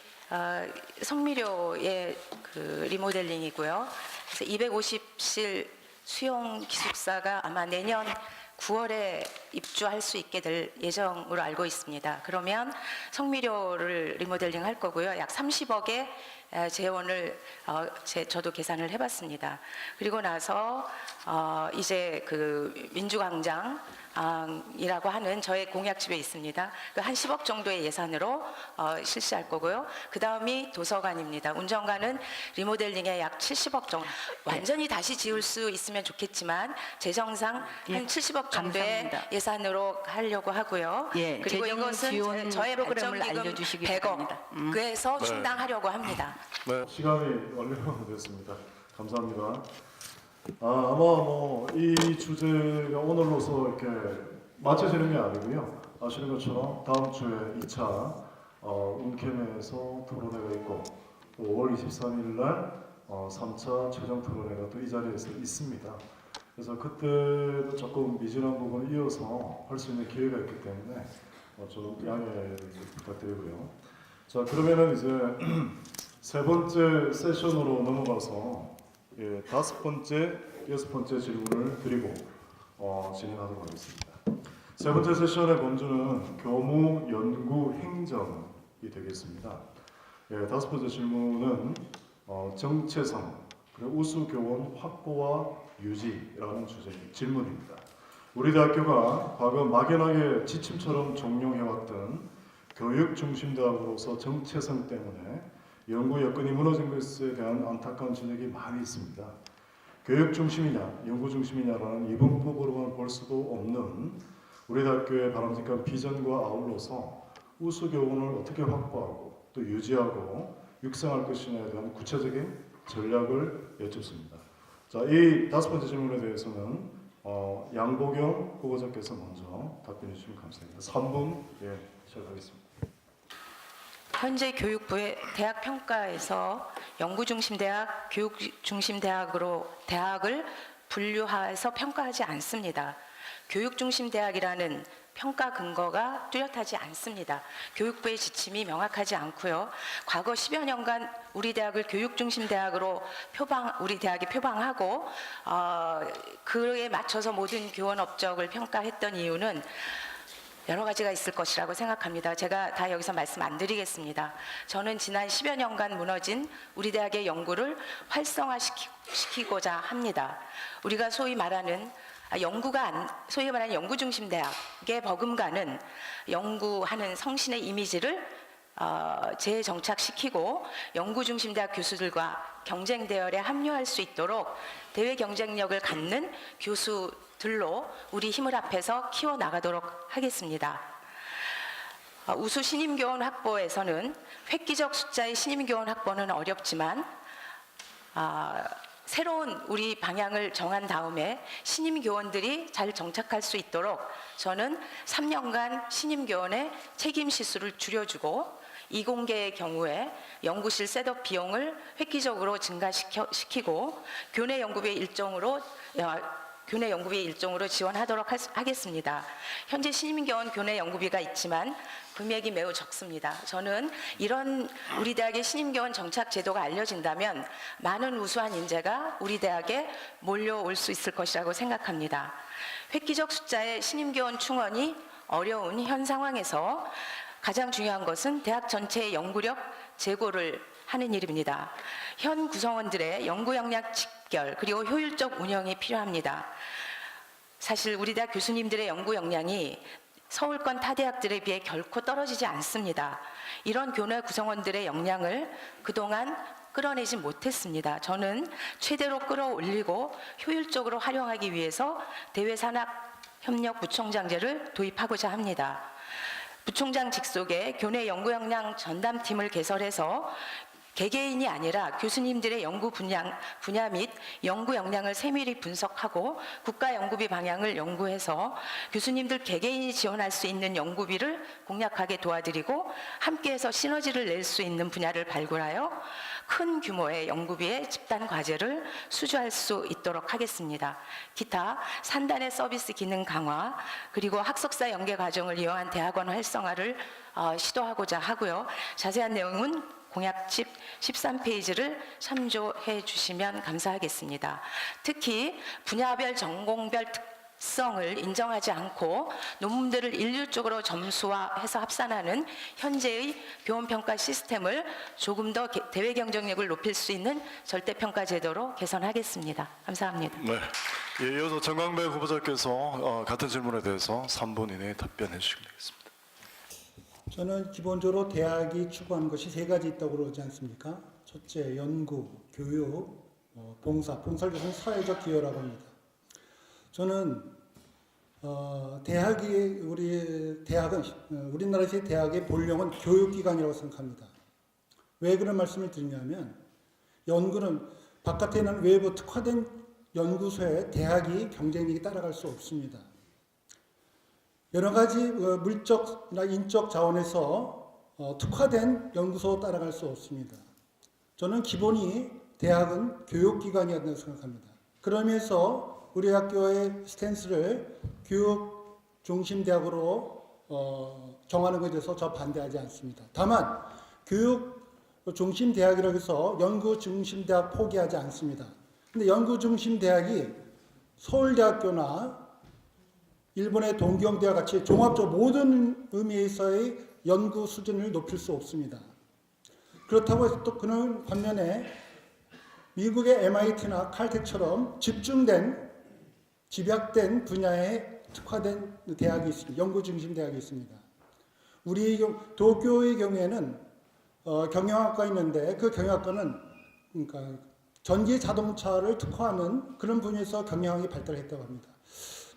성미료의 그 리모델링이고요. 그래서 250실 수용 기숙사가 아마 내년 9월에 입주할 수 있게 될 예정으로 알고 있습니다. 그러면 성미료를 리모델링 할 거고요. 약 30억의 재원을 저도 계산을 해봤습니다. 그리고 나서 이제 그 민주광장 이라고 하는 저의 공약집에 있습니다. 한 10억 정도의 예산으로 실시할 거고요. 그 다음이 도서관입니다. 운정관은 리모델링에 약 70억 정도. 완전히 다시 지을 수 있으면 좋겠지만 재정상 한 70억 정도의 감사합니다. 예산으로 하려고 하고요. 예, 그리고 재정 이것은 지원 저의 프로그램을 발전기금 알려주시기 100억 바랍니다. 그에서 네. 충당하려고 합니다. 네, 시간이 완료됐습니다. 감사합니다. 아마 이 주제가 오늘로서 이렇게 마쳐지는 게 아니고요. 아시는 것처럼 다음 주에 2차 운캠에서 토론회가 있고 또 5월 23일 날 3차 최종 토론회가 또 이 자리에서 있습니다. 그래서 그때도 조금 미진한 부분을 이어서 할 수 있는 기회가 있기 때문에 좀 양해를 부탁드리고요. 자, 그러면은 이제 세 번째 세션으로 넘어가서 다섯 번째, 여섯 번째 질문을 드리고 진행하도록 하겠습니다. 세 번째 세션의 범주는 교무, 연구, 행정이 되겠습니다. 다섯 번째 질문은 정체성, 그리고 우수 교원 확보와 유지라는 질문입니다. 우리 대학교가 과거 막연하게 지침처럼 종용해왔던 교육 중심 대학으로서 정체성 때문에 연구 여건이 무너진 것에 대한 안타까운 지적이 많이 있습니다. 교육 중심이냐, 연구 중심이냐라는 이분법으로만 볼 수도 없는 우리 대학교의 바람직한 비전과 아울러서 우수 교원을 어떻게 확보하고 또 유지하고 육성할 것이냐에 대한 구체적인 전략을 여쭙습니다. 자, 이 다섯 번째 질문에 대해서는 양보경 후보자께서 먼저 답변해 주시면 감사합니다. 3분 시작하겠습니다. 현재 교육부의 대학 평가에서 연구중심대학, 교육중심대학으로 대학을 분류해서 평가하지 않습니다. 교육중심대학이라는 평가 근거가 뚜렷하지 않습니다. 교육부의 지침이 명확하지 않고요. 과거 10여 년간 우리 대학을 교육중심대학으로 우리 대학이 표방하고 그에 맞춰서 모든 교원 업적을 평가했던 이유는 여러 가지가 있을 것이라고 생각합니다. 제가 다 여기서 말씀 안 드리겠습니다. 저는 지난 10여 년간 무너진 우리 대학의 연구를 활성화시키고자 합니다. 우리가 소위 말하는 소위 말하는 연구중심대학의 버금가는 연구하는 성신의 이미지를 재정착시키고 연구중심대학 교수들과 경쟁 대열에 합류할 수 있도록 대외 경쟁력을 갖는 교수들로 우리 힘을 합해서 키워나가도록 하겠습니다. 우수 신임교원 확보에서는 획기적 숫자의 신임교원 확보는 어렵지만 새로운 우리 방향을 정한 다음에 신임교원들이 잘 정착할 수 있도록 저는 3년간 신임교원의 책임 시수를 줄여주고 이공계의 경우에 연구실 셋업 비용을 획기적으로 증가시키고 교내 연구비의 일종으로 지원하도록 하겠습니다. 현재 신임교원 교내 연구비가 있지만 금액이 매우 적습니다. 저는 이런 우리 대학의 신임교원 정착 제도가 알려진다면 많은 우수한 인재가 우리 대학에 몰려올 수 있을 것이라고 생각합니다. 획기적 숫자의 신임교원 충원이 어려운 현 상황에서 가장 중요한 것은 대학 전체의 연구력 제고를 하는 일입니다. 현 구성원들의 연구 역량 직결 그리고 효율적 운영이 필요합니다. 사실 우리 대학 교수님들의 연구 역량이 서울권 타 대학들에 비해 결코 떨어지지 않습니다. 이런 교내 구성원들의 역량을 그동안 끌어내지 못했습니다. 저는 최대로 끌어올리고 효율적으로 활용하기 위해서 대외산학협력 부총장제를 도입하고자 합니다. 부총장 직속에 교내 연구 역량 전담팀을 개설해서 개개인이 아니라 교수님들의 연구 분야 및 연구 역량을 세밀히 분석하고 국가 연구비 방향을 연구해서 교수님들 개개인이 지원할 수 있는 연구비를 공략하게 도와드리고 함께해서 시너지를 낼 수 있는 분야를 발굴하여 큰 규모의 연구비의 집단 과제를 수주할 수 있도록 하겠습니다. 기타 산단의 서비스 기능 강화 그리고 학석사 연계 과정을 이용한 대학원 활성화를 시도하고자 하고요. 자세한 내용은 공약집 13페이지를 참조해 주시면 감사하겠습니다. 특히 분야별 전공별 특성을 인정하지 않고 논문들을 일률적으로 점수화해서 합산하는 현재의 교원평가 시스템을 조금 더 대외 경쟁력을 높일 수 있는 절대평가 제도로 개선하겠습니다. 감사합니다. 네. 예, 이어서 정광배 후보자께서 같은 질문에 대해서 3분 이내에 답변해 주시면 되겠습니다. 저는 기본적으로 대학이 추구하는 것이 세 가지 있다고 그러지 않습니까? 첫째, 연구, 교육, 봉사를 저는 사회적 기여라고 합니다. 저는 우리나라에서의 대학의 본령은 교육기관이라고 생각합니다. 왜 그런 말씀을 드리냐면 연구는 바깥에 있는 외부 특화된 연구소에 대학이 경쟁력이 따라갈 수 없습니다. 여러 가지 물적이나 인적 자원에서 특화된 연구소 따라갈 수 없습니다. 저는 기본이 대학은 교육기관이어야 된다고 생각합니다. 그러면서 우리 학교의 스탠스를 교육 중심 대학으로 정하는 것에 대해서 저 반대하지 않습니다. 다만 교육 중심 대학이라고 해서 연구 중심 대학 포기하지 않습니다. 근데 연구 중심 대학이 서울대학교나 일본의 동경대와 같이 종합적 모든 의미에서의 연구 수준을 높일 수 없습니다. 그렇다고 해서 또 그런 반면에 미국의 MIT나 칼텍처럼 집약된 분야에 특화된 대학이 있습니다. 연구 중심 대학이 있습니다. 우리 도쿄의 경우에는 경영학과 있는데 그 경영학과는 그러니까 전기 자동차를 특화하는 그런 분야에서 경영학이 발달했다고 합니다.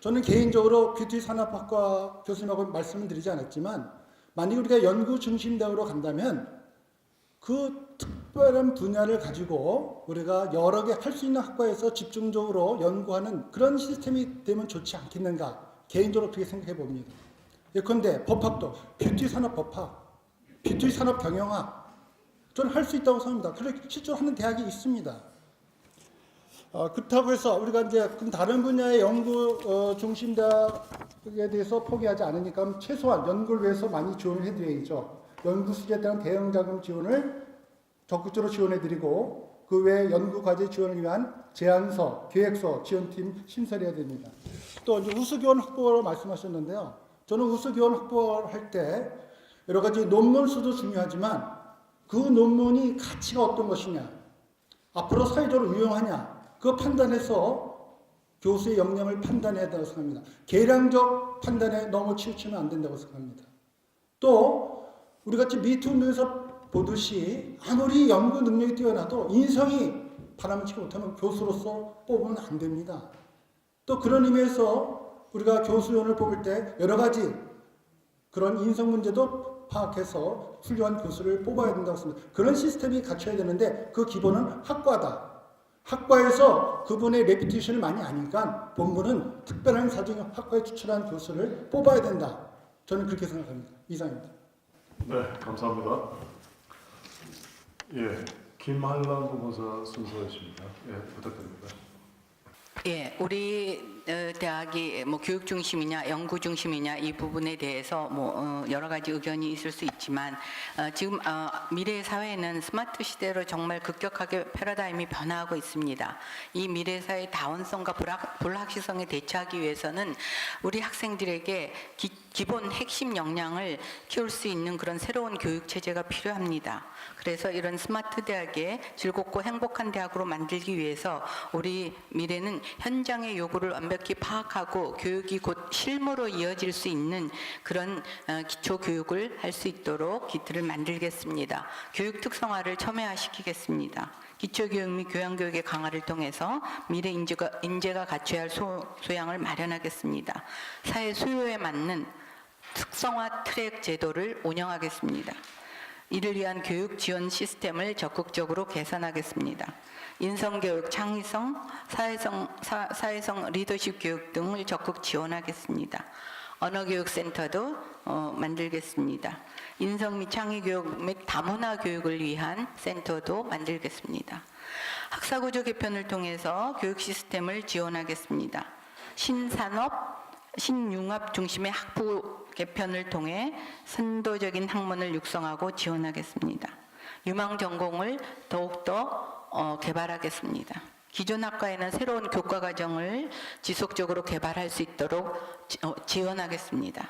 저는 개인적으로 뷰티 산업학과 교수님하고 말씀을 드리지 않았지만 만약 우리가 연구 중심 대학으로 간다면 그 특별한 분야를 가지고 우리가 여러 개 할 수 있는 학과에서 집중적으로 연구하는 그런 시스템이 되면 좋지 않겠는가 개인적으로 그렇게 생각해 봅니다. 예컨대 법학도 뷰티 산업 법학, 뷰티 산업 경영학 저는 할 수 있다고 생각합니다. 그렇게 실제로 하는 대학이 있습니다. 그렇다고 해서 우리가 이제 그럼 다른 분야의 연구 중심 대학에 대해서 포기하지 않으니까 최소한 연구를 위해서 많이 지원을 해드려야죠. 연구 수제에 대한 대응 자금 지원을 적극적으로 지원해드리고 그 외에 연구 과제 지원을 위한 제안서, 계획서, 지원팀 신설해야 됩니다. 또 이제 우수교원 확보를 말씀하셨는데요. 저는 우수교원 확보를 할 때 여러 가지 논문 수도 중요하지만 그 논문이 가치가 어떤 것이냐, 앞으로 사회적으로 유용하냐, 그 판단해서 교수의 역량을 판단해야 된다고 생각합니다. 계량적 판단에 너무 치우치면 안 된다고 생각합니다. 또 우리 같이 미투 운동에서 보듯이 아무리 연구 능력이 뛰어나도 인성이 바람직하지 못하면 교수로서 뽑으면 안 됩니다. 또 그런 의미에서 우리가 교수위원을 뽑을 때 여러 가지 그런 인성 문제도 파악해서 훌륭한 교수를 뽑아야 된다고 습니다. 그런 시스템이 갖춰야 되는데 그 기본은 학과다. 학과에서 그분의 레피테이션을 많이 아니까 본부는 특별한 사정에 학과에 추천한 교수를 뽑아야 된다. 저는 그렇게 생각합니다. 이상입니다. 네, 감사합니다. 예, 김한란 후보자 순서이십니다. 예, 부탁드립니다. 예, 우리 대학이 뭐 교육 중심이냐 연구 중심이냐 이 부분에 대해서 뭐 여러 가지 의견이 있을 수 있지만 지금 미래 사회는 스마트 시대로 정말 급격하게 패러다임이 변화하고 있습니다. 이 미래 사회의 다원성과 불확실성에 대처하기 위해서는 우리 학생들에게 기본 핵심 역량을 키울 수 있는 그런 새로운 교육 체제가 필요합니다. 그래서 이런 스마트 대학에 즐겁고 행복한 대학으로 만들기 위해서 우리 미래는 현장의 요구를 완벽히 파악하고 교육이 곧 실무로 이어질 수 있는 그런 기초 교육을 할 수 있도록 기틀을 만들겠습니다. 교육 특성화를 첨예화시키겠습니다. 기초교육 및 교양교육의 강화를 통해서 미래 인재가 갖춰야 할 소양을 마련하겠습니다. 사회 수요에 맞는 특성화 트랙 제도를 운영하겠습니다. 이를 위한 교육 지원 시스템을 적극적으로 개선하겠습니다. 인성교육, 창의성, 사회성 리더십 교육 등을 적극 지원하겠습니다. 언어교육센터도 만들겠습니다. 인성 및 창의교육 및 다문화 교육을 위한 센터도 만들겠습니다. 학사구조 개편을 통해서 교육 시스템을 지원하겠습니다. 신산업, 신융합 중심의 학부 개편을 통해 선도적인 학문을 육성하고 지원하겠습니다. 유망 전공을 더욱더 개발하겠습니다. 기존 학과에는 새로운 교과 과정을 지속적으로 개발할 수 있도록 지원하겠습니다.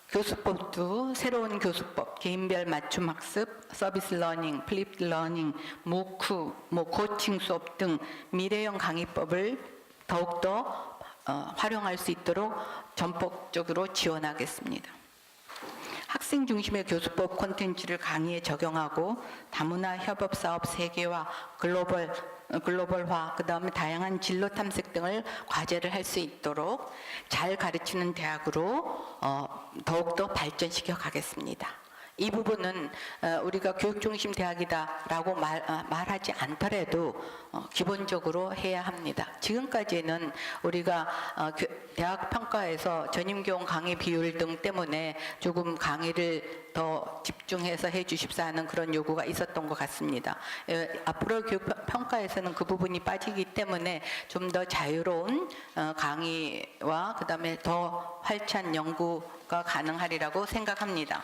교수법도 새로운 교수법, 개인별 맞춤 학습, 서비스 러닝, 플립 러닝, 모쿠, 코칭 수업 등 미래형 강의법을 더욱더 활용할 수 있도록 전폭적으로 지원하겠습니다. 학생 중심의 교수법 콘텐츠를 강의에 적용하고 다문화 협업 사업 세계화, 글로벌화, 그다음에 다양한 진로 탐색 등을 과제를 할 수 있도록 잘 가르치는 대학으로 더욱더 발전시켜 가겠습니다. 이 부분은 우리가 교육 중심 대학이다라고 말하지 않더라도 기본적으로 해야 합니다. 지금까지는 우리가 대학 평가에서 전임교원 강의 비율 등 때문에 조금 강의를 더 집중해서 해 주십사 하는 그런 요구가 있었던 것 같습니다. 앞으로 교육 평가에서는 그 부분이 빠지기 때문에 좀 더 자유로운 강의와 그다음에 더 활기찬 연구가 가능하리라고 생각합니다.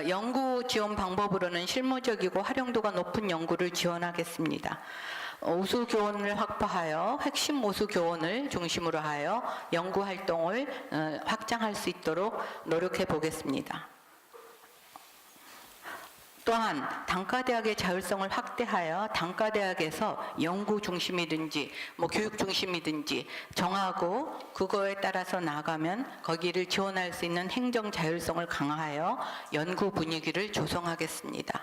연구 지원 방법으로는 실무적이고 활용도가 높은 연구를 지원하겠습니다. 우수 교원을 확보하여 핵심 우수 교원을 중심으로 하여 연구 활동을 확장할 수 있도록 노력해 보겠습니다. 또한 단과대학의 자율성을 확대하여 단과대학에서 연구 중심이든지 교육 중심이든지 정하고 그거에 따라서 나가면 거기를 지원할 수 있는 행정 자율성을 강화하여 연구 분위기를 조성하겠습니다.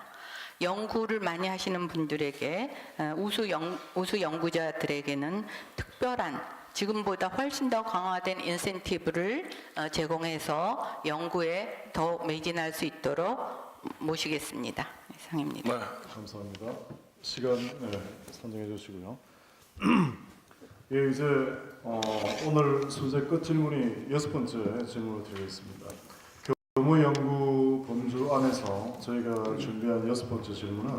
연구를 많이 하시는 분들에게 우수 연구자들에게는 특별한 지금보다 훨씬 더 강화된 인센티브를 제공해서 연구에 더 매진할 수 있도록 모시겠습니다. 이상입니다. 네, 감사합니다. 시간 산정해 주시고요. 예, 이제 오늘 순서 끝 질문이 6번째 질문을 드리겠습니다. 교무연구 범주 안에서 저희가 준비한 6번째 질문은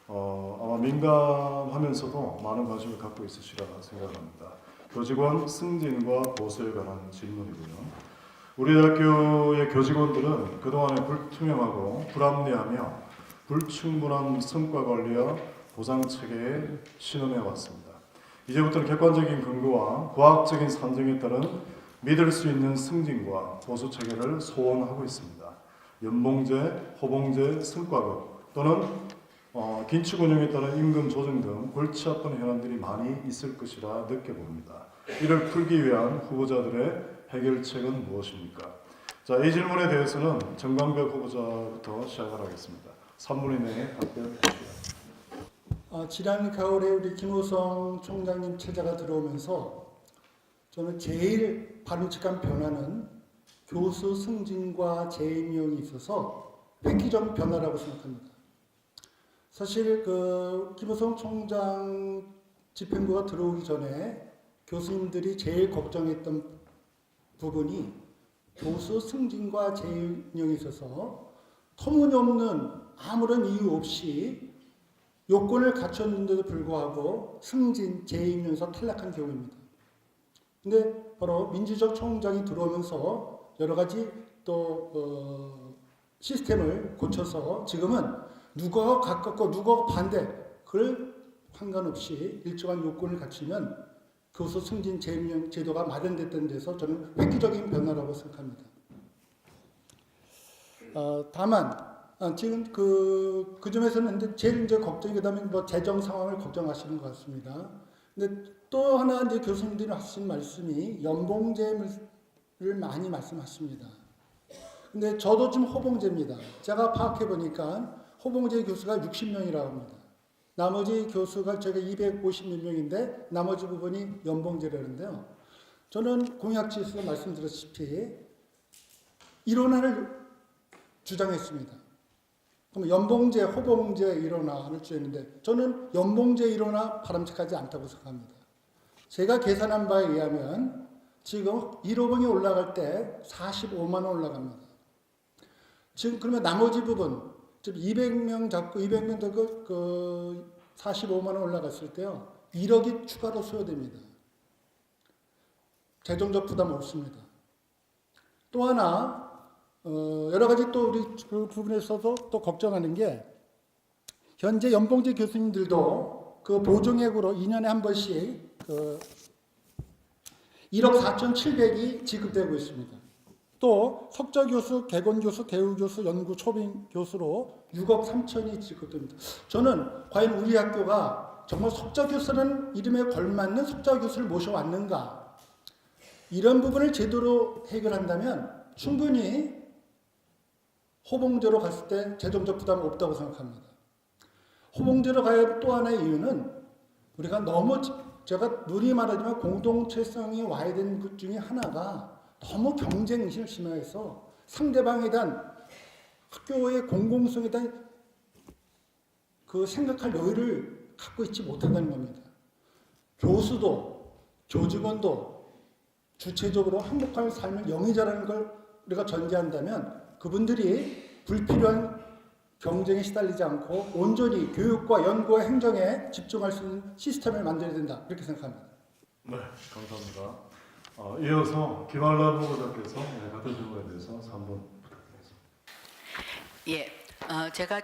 아마 민감하면서도 많은 관심을 갖고 있으시리라 생각합니다. 교직원 승진과 보수에 관한 질문이고요. 우리 대학교의 교직원들은 그동안에 불투명하고 불합리하며 불충분한 성과 관리와 보상 체계에 신음해 왔습니다. 이제부터는 객관적인 근거와 과학적인 산정에 따른 믿을 수 있는 승진과 보수 체계를 소원하고 있습니다. 연봉제, 호봉제, 성과급 또는 긴축 운영에 따른 임금 조정 등 골치 아픈 현안들이 많이 있을 것이라 느껴봅니다. 이를 풀기 위한 후보자들의 해결책은 무엇입니까? 자, 이 질문에 대해서는 정광백 후보자부터 시작을 하겠습니다. 3분 이내에 답변해 주시기 지난 가을에 우리 김우성 총장님 체제가 들어오면서 저는 제일 바람직한 변화는 교수 승진과 재임용이 있어서 획기적 변화라고 생각합니다. 사실 김호성 총장 집행부가 들어오기 전에 교수님들이 제일 걱정했던 부분이 교수 승진과 재임용에 있어서 터무니없는 아무런 이유 없이 요건을 갖췄는데도 불구하고 승진, 재임용에서 탈락한 경우입니다. 근데 바로 민주적 총장이 들어오면서 여러 가지 또 시스템을 고쳐서 지금은 누가 가깝고 누가 반대 그걸 상관없이 일정한 요건을 갖추면 교수 승진 재임용 제도가 마련됐던 데서 저는 획기적인 변화라고 생각합니다. 다만 지금 그 점에서는 근데 제일 이제 걱정이 그다음에 뭐 재정 상황을 걱정하시는 것 같습니다. 근데 또 하나 이제 교수님들이 하신 말씀이 연봉제를 많이 말씀하십니다. 근데 저도 좀 호봉제입니다. 제가 파악해 보니까 호봉제 교수가 60명이라고 합니다. 나머지 교수가 제가 250몇 명인데 나머지 부분이 연봉제라는데요. 저는 공약지에서 말씀드렸다시피 일원화를 주장했습니다. 그럼 연봉제, 호봉제 일원화를 주장했는데 저는 연봉제 일원화 바람직하지 않다고 생각합니다. 제가 계산한 바에 의하면 지금 1호봉이 올라갈 때 45만 원 올라갑니다. 지금 그러면 나머지 부분, 즉 200명 잡고 200명 잡고 45만 원 올라갔을 때요. 1억이 추가로 소요됩니다. 재정적 부담 없습니다. 또 하나 여러 가지 또 우리 그 부분에서도 또 걱정하는 게 현재 연봉제 교수님들도 그 보증액으로 2년에 한 번씩 1억 4,700이 지급되고 있습니다. 또 석좌교수, 개건교수, 대우교수, 연구 초빙 교수로 6억 3천이 지급됩니다. 저는 과연 우리 학교가 정말 석좌교수라는 이름에 걸맞는 석좌교수를 모셔왔는가? 이런 부분을 제대로 해결한다면 충분히 호봉제로 갔을 때 재정적 부담 없다고 생각합니다. 호봉제로 가야 또 하나의 이유는 우리가 너무 제가 누리 말하지만 공동체성이 와야 되는 것 중에 하나가 너무 경쟁의식을 심화해서 상대방에 대한 학교의 공공성에 대한 그 생각할 여유를 갖고 있지 못한다는 겁니다. 교수도 교직원도 주체적으로 행복한 삶을 영위자라는 걸 우리가 전제한다면 그분들이 불필요한 경쟁에 시달리지 않고 온전히 교육과 연구와 행정에 집중할 수 있는 시스템을 만들어야 된다. 이렇게 생각합니다. 네, 감사합니다. 이어서 김한란 후보자께서 같은 질문에 대해서 3분 부탁드리겠습니다. 예, 제가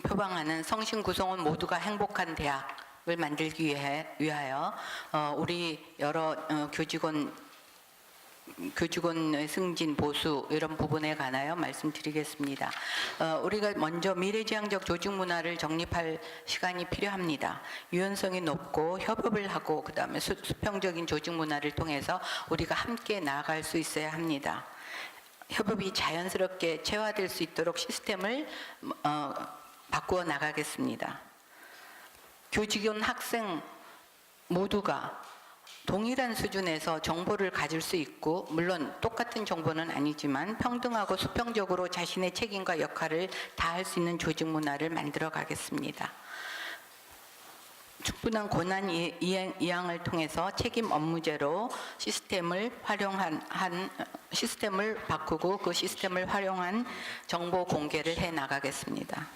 표방하는 성신 구성원 모두가 행복한 대학을 만들기 위하여 우리 여러 교직원의 승진, 보수 이런 부분에 관하여 말씀드리겠습니다. 우리가 먼저 미래지향적 조직 문화를 정립할 시간이 필요합니다. 유연성이 높고 협업을 하고 그다음에 수평적인 조직 문화를 통해서 우리가 함께 나아갈 수 있어야 합니다. 협업이 자연스럽게 체화될 수 있도록 시스템을 바꾸어 나가겠습니다. 교직원 학생 모두가 동일한 수준에서 정보를 가질 수 있고 물론 똑같은 정보는 아니지만 평등하고 수평적으로 자신의 책임과 역할을 다할 수 있는 조직 문화를 만들어 가겠습니다. 충분한 권한 이양을 통해서 책임 업무제로 시스템을 시스템을 바꾸고 그 시스템을 활용한 정보 공개를 해 나가겠습니다.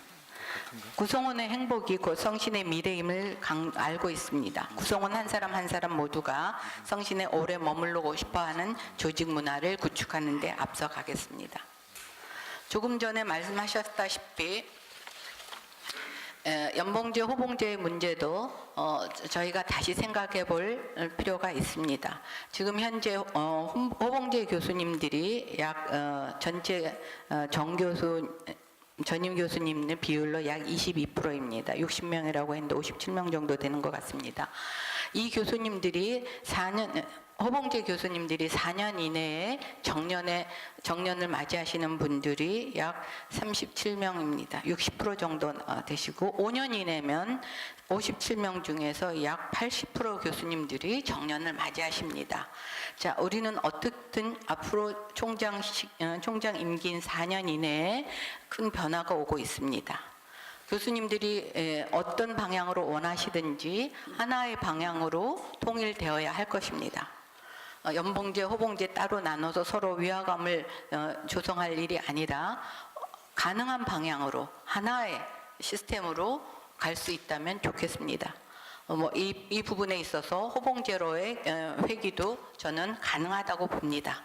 구성원의 행복이 곧 성신의 미래임을 알고 있습니다. 구성원 한 사람 한 사람 모두가 성신에 오래 머물러고 싶어하는 조직 문화를 구축하는 데 앞서가겠습니다. 조금 전에 말씀하셨다시피 연봉제, 호봉제의 문제도 저희가 다시 생각해 볼 필요가 있습니다. 지금 현재 호봉제 교수님들이 약 전체 전임 교수님의 비율로 약 22%입니다. 60명이라고 했는데 57명 정도 되는 것 같습니다. 이 교수님들이 허봉재 교수님들이 4년 이내에 정년을 맞이하시는 분들이 약 37명입니다. 60% 정도 되시고 5년 이내면 57명 중에서 약 80% 교수님들이 정년을 맞이하십니다. 자, 우리는 어떻든 앞으로 총장 임기인 4년 이내에 큰 변화가 오고 있습니다. 교수님들이 어떤 방향으로 원하시든지 하나의 방향으로 통일되어야 할 것입니다. 연봉제, 호봉제 따로 나눠서 서로 위화감을 조성할 일이 아니라 가능한 방향으로 하나의 시스템으로 갈 수 있다면 좋겠습니다. 이 부분에 있어서 호봉제로의 회귀도 저는 가능하다고 봅니다.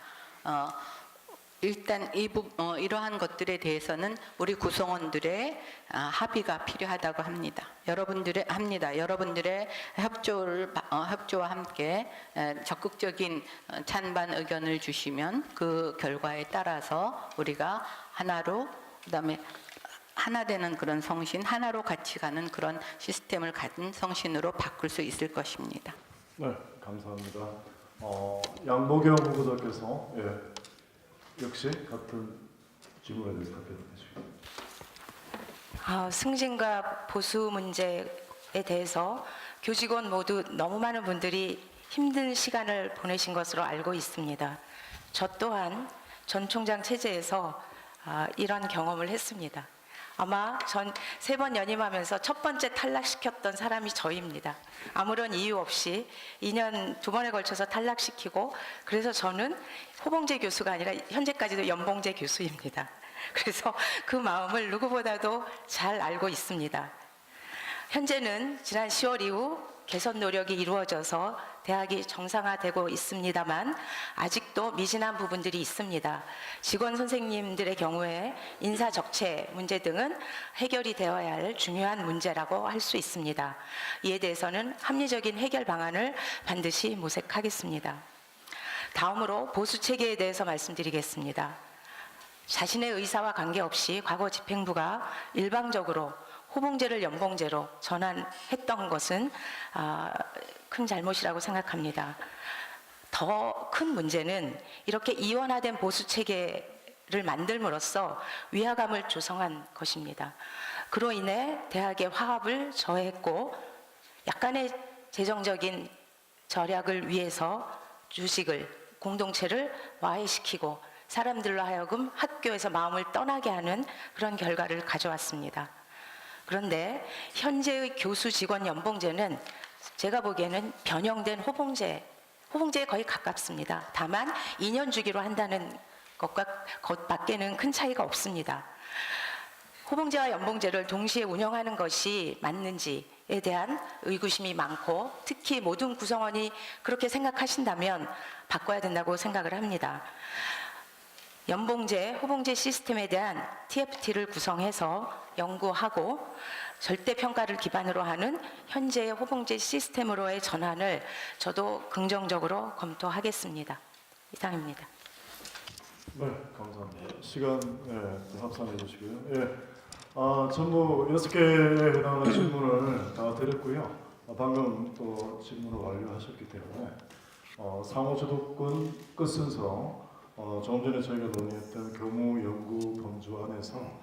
일단 이러한 것들에 대해서는 우리 구성원들의 합의가 필요하다고 합니다. 여러분들의 협조와 함께 적극적인 찬반 의견을 주시면 그 결과에 따라서 우리가 하나로, 그다음에 하나 되는 그런 성신, 하나로 같이 가는 그런 시스템을 가진 성신으로 바꿀 수 있을 것입니다. 네, 감사합니다. 양보경 후보자께서 역시 같은 질문에 대해서 답변해 주시죠. 승진과 보수 문제에 대해서 교직원 모두 너무 많은 분들이 힘든 시간을 보내신 것으로 알고 있습니다. 저 또한 전 총장 체제에서 이런 경험을 했습니다. 아마 전 3번 연임하면서 첫 번째 탈락시켰던 사람이 저입니다. 아무런 이유 없이 2번에 걸쳐서 탈락시키고, 그래서 저는 호봉재 교수가 아니라 현재까지도 연봉재 교수입니다. 그래서 그 마음을 누구보다도 잘 알고 있습니다. 현재는 지난 10월 이후 개선 노력이 이루어져서 대학이 정상화되고 있습니다만 아직도 미진한 부분들이 있습니다. 직원 선생님들의 경우에 인사 적체 문제 등은 해결이 되어야 할 중요한 문제라고 할 수 있습니다. 이에 대해서는 합리적인 해결 방안을 반드시 모색하겠습니다. 다음으로 보수 체계에 대해서 말씀드리겠습니다. 자신의 의사와 관계없이 과거 집행부가 일방적으로 호봉제를 연봉제로 전환했던 것은 큰 잘못이라고 생각합니다. 더 큰 문제는 이렇게 이원화된 보수 체계를 만들므로써 위화감을 조성한 것입니다. 그로 인해 대학의 화합을 저해했고, 약간의 재정적인 절약을 위해서 주식을, 공동체를 와해시키고 사람들로 하여금 학교에서 마음을 떠나게 하는 그런 결과를 가져왔습니다. 그런데 현재의 교수 직원 연봉제는 제가 보기에는 변형된 호봉제에 거의 가깝습니다. 다만 2년 주기로 한다는 것밖에는 큰 차이가 없습니다. 호봉제와 연봉제를 동시에 운영하는 것이 맞는지에 대한 의구심이 많고, 특히 모든 구성원이 그렇게 생각하신다면 바꿔야 된다고 생각을 합니다. 연봉제, 호봉제 시스템에 대한 TFT를 구성해서 연구하고 절대평가를 기반으로 하는 현재의 호봉제 시스템으로의 전환을 저도 긍정적으로 검토하겠습니다. 이상입니다. 네, 감사합니다. 시간 합산해 주시고요. 전부 6개에 해당하는 질문을 다 드렸고요. 방금 또 질문을 완료하셨기 때문에 상호 주도권 끝 순서, 조금 전에 저희가 논의했던 교무 연구 범주 안에서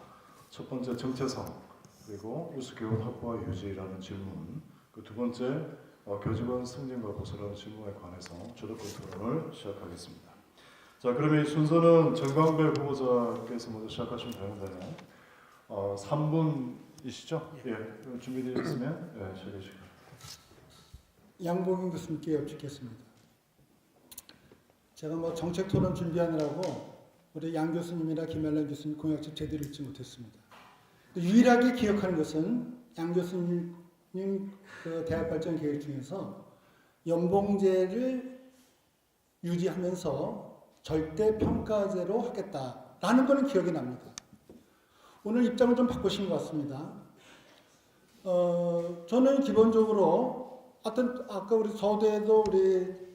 첫 번째 정체성, 그리고 유수 교원 확보와 유지라는 질문, 그 두 번째 교직원 승진과 보수라는 질문에 관해서 주도권 토론을 시작하겠습니다. 자, 그러면 이 순서는 정광배 후보자께서 먼저 시작하시면 되는데 3분이시죠? 예, 준비되셨으면 시작해 주시기 바랍니다. 양봉인 교수님께 여쭙겠습니다. 제가 정책 토론 준비하느라고 우리 양 교수님이나 김연란 교수님 공약집 제대로 읽지 못했습니다. 유일하게 기억하는 것은 양 교수님 그 대학 발전 계획 중에서 연봉제를 유지하면서 절대 평가제로 하겠다라는 거는 기억이 납니다. 오늘 입장을 좀 바꾸신 것 같습니다. 저는 기본적으로 아까 우리 서두에도 우리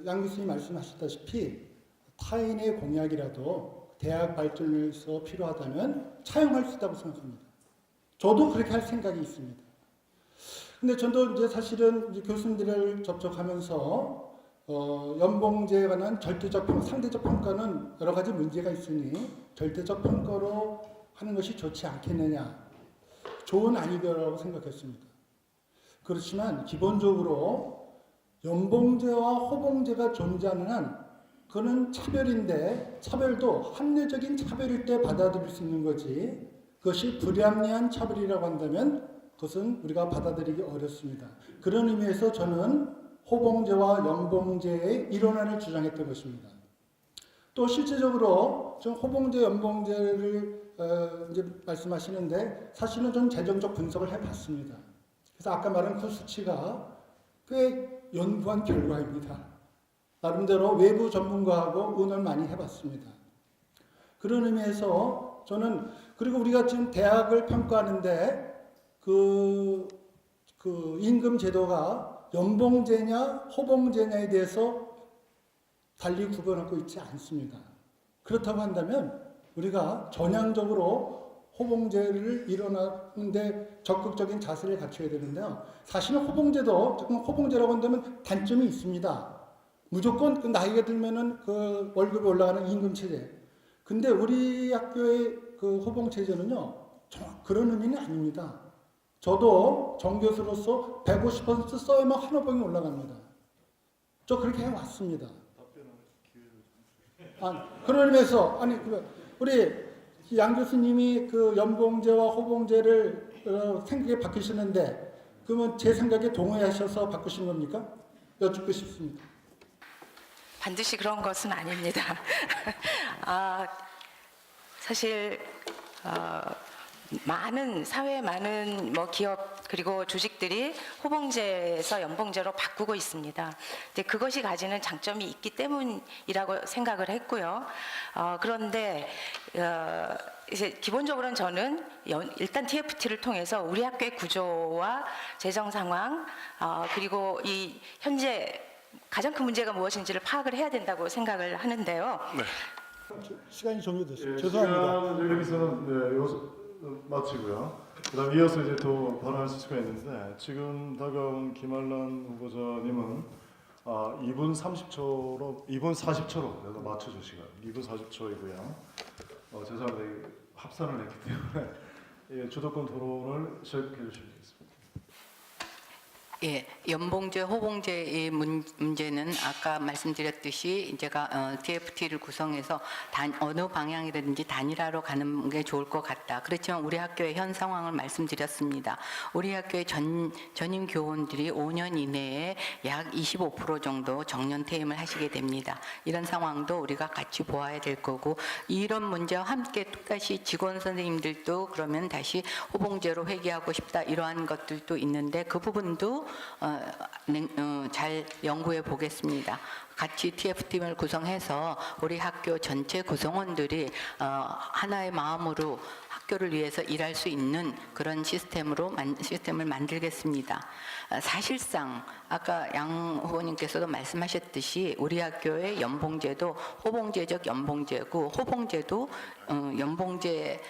양 교수님 말씀하셨다시피 타인의 공약이라도 대학 발전을 위해서 필요하다면 차용할 수 있다고 생각합니다. 저도 그렇게 할 생각이 있습니다. 근데 저도 이제 사실은 이제 교수님들을 접촉하면서 연봉제에 관한 상대적 평가는 여러 가지 문제가 있으니 절대적 평가로 하는 것이 좋지 않겠느냐. 좋은 아이디어라고 생각했습니다. 그렇지만 기본적으로 연봉제와 호봉제가 존재하는 한 그는 차별인데 차별도 합리적인 차별일 때 받아들일 수 있는 거지 그것이 불합리한 차별이라고 한다면 그것은 우리가 받아들이기 어렵습니다. 그런 의미에서 저는 호봉제와 연봉제의 일원화를 주장했던 것입니다. 또 실제적으로 좀 호봉제, 연봉제를 이제 말씀하시는데 사실은 좀 재정적 분석을 해봤습니다. 그래서 아까 말한 그 수치가 꽤 연구한 결과입니다. 나름대로 외부 전문가하고 의논을 많이 해봤습니다. 그런 의미에서 저는 그리고 우리가 지금 대학을 평가하는데 그 임금 제도가 연봉제냐 호봉제냐에 대해서 달리 구분하고 있지 않습니다. 그렇다고 한다면 우리가 전향적으로 호봉제를 일어나는데 적극적인 자세를 갖춰야 되는데요. 사실은 호봉제라고 한다면 단점이 있습니다. 무조건 그 나이가 들면은 그 월급이 올라가는 임금 체제. 근데 우리 학교의 그 호봉 체제는요, 그런 의미는 아닙니다. 저도 정교수로서 150% 써야만 한 호봉이 올라갑니다. 저 그렇게 해왔습니다. 그런 의미에서 우리 양 교수님이 그 연봉제와 호봉제를 생각에 바꾸시는데 그러면 제 생각에 동의하셔서 바꾸신 겁니까? 여쭙고 싶습니다. 반드시 그런 것은 아닙니다. 사실 사회의 많은 기업 그리고 조직들이 호봉제에서 연봉제로 바꾸고 있습니다. 근데 그것이 가지는 장점이 있기 때문이라고 생각을 했고요. 그런데 이제 기본적으로는 저는 일단 TFT를 통해서 우리 학교의 구조와 재정 상황 그리고 이 현재 가장 큰 문제가 무엇인지를 파악을 해야 된다고 생각을 하는데요. 네. 시간이 종료됐습니다. 예, 죄송합니다. 시간은 여기서는 마치고요. 그다음 이어서 이제 또 발언할 수가 있는데 지금 다가온 김한란 후보자님은 2분 40초로 그래서 맞춰주시고 2분 40초이고요. 죄송합니다. 합산을 했기 때문에 주도권 토론을 시작해 주시면 되겠습니다. 예, 연봉제, 호봉제의 문제는 아까 말씀드렸듯이 제가 TFT를 구성해서 어느 방향이라든지 단일화로 가는 게 좋을 것 같다. 그렇지만 우리 학교의 현 상황을 말씀드렸습니다. 우리 학교의 전임 교원들이 5년 이내에 약 25% 정도 정년 퇴임을 하시게 됩니다. 이런 상황도 우리가 같이 보아야 될 거고 이런 문제와 함께 똑같이 직원 선생님들도 그러면 다시 호봉제로 회귀하고 싶다 이러한 것들도 있는데 그 부분도 잘 연구해 보겠습니다. 같이 TF팀을 구성해서 우리 학교 전체 구성원들이 하나의 마음으로 학교를 위해서 일할 수 있는 그런 시스템을 만들겠습니다. 사실상 아까 양 후보님께서도 말씀하셨듯이 우리 학교의 연봉제도 호봉제적 연봉제고 호봉제도 연봉제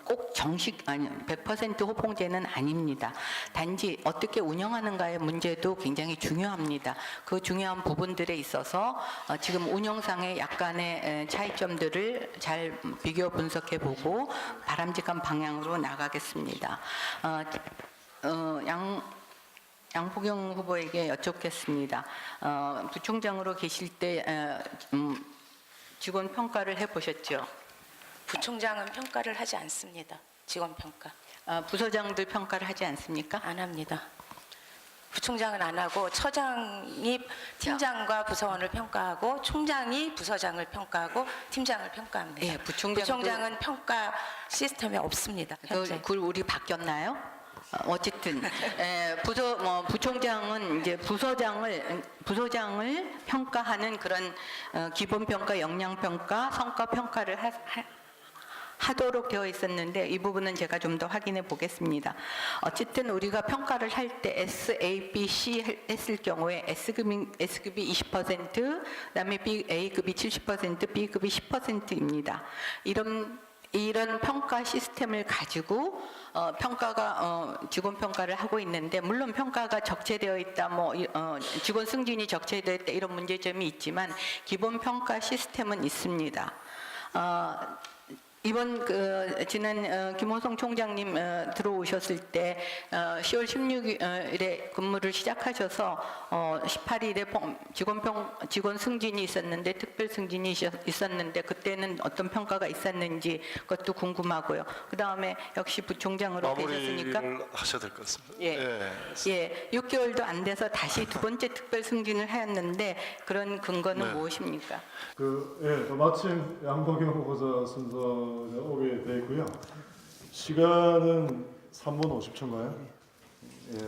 꼭 100% 호봉제는 아닙니다. 단지 어떻게 운영하는가의 문제도 굉장히 중요합니다. 그 중요한 부분들에 있어서 지금 운영상의 약간의 차이점들을 잘 비교 분석해보고 바람직한 방향으로 나가겠습니다. 양포경 후보에게 여쭙겠습니다. 부총장으로 계실 때 직원 평가를 해보셨죠? 부총장은 평가를 하지 않습니다. 직원 평가. 부서장들 평가를 하지 않습니까? 안 합니다. 부총장은 안 하고 처장이 팀장과 부서원을 평가하고 총장이 부서장을 평가하고 팀장을 평가합니다. 예, 부총장은 평가 시스템이 없습니다. 현재. 그걸 우리 바뀌었나요? 어쨌든 부총장은 이제 부서장을 평가하는 그런 기본 평가, 역량 평가, 성과 평가를 하도록 되어 있었는데 이 부분은 제가 좀 더 확인해 보겠습니다. 어쨌든 우리가 평가를 할 때 S, A, B, C 했을 경우에 S급이 20%, 그다음에 A급이 70%, B급이 10%입니다. 이런 이런 평가 시스템을 가지고 평가가 직원 평가를 하고 있는데, 물론 평가가 적체되어 있다, 직원 승진이 적체되어 있다 이런 문제점이 있지만 기본 평가 시스템은 있습니다. 이번 지난 김호성 총장님 들어오셨을 때 10월 16일에 근무를 시작하셔서 18일에 직원 승진이 있었는데, 특별 승진이 있었는데 그때는 어떤 평가가 있었는지 그것도 궁금하고요. 그 다음에 역시 부총장으로 계셨으니까 마무리를 하셔야 될 것 같습니다. 예, 6개월도 안 돼서 다시 두 번째 특별 승진을 하였는데 그런 근거는 네. 무엇입니까? 마침 양동경 후보자 순서가 오게 돼 있고요. 시간은 3분 50초인가요?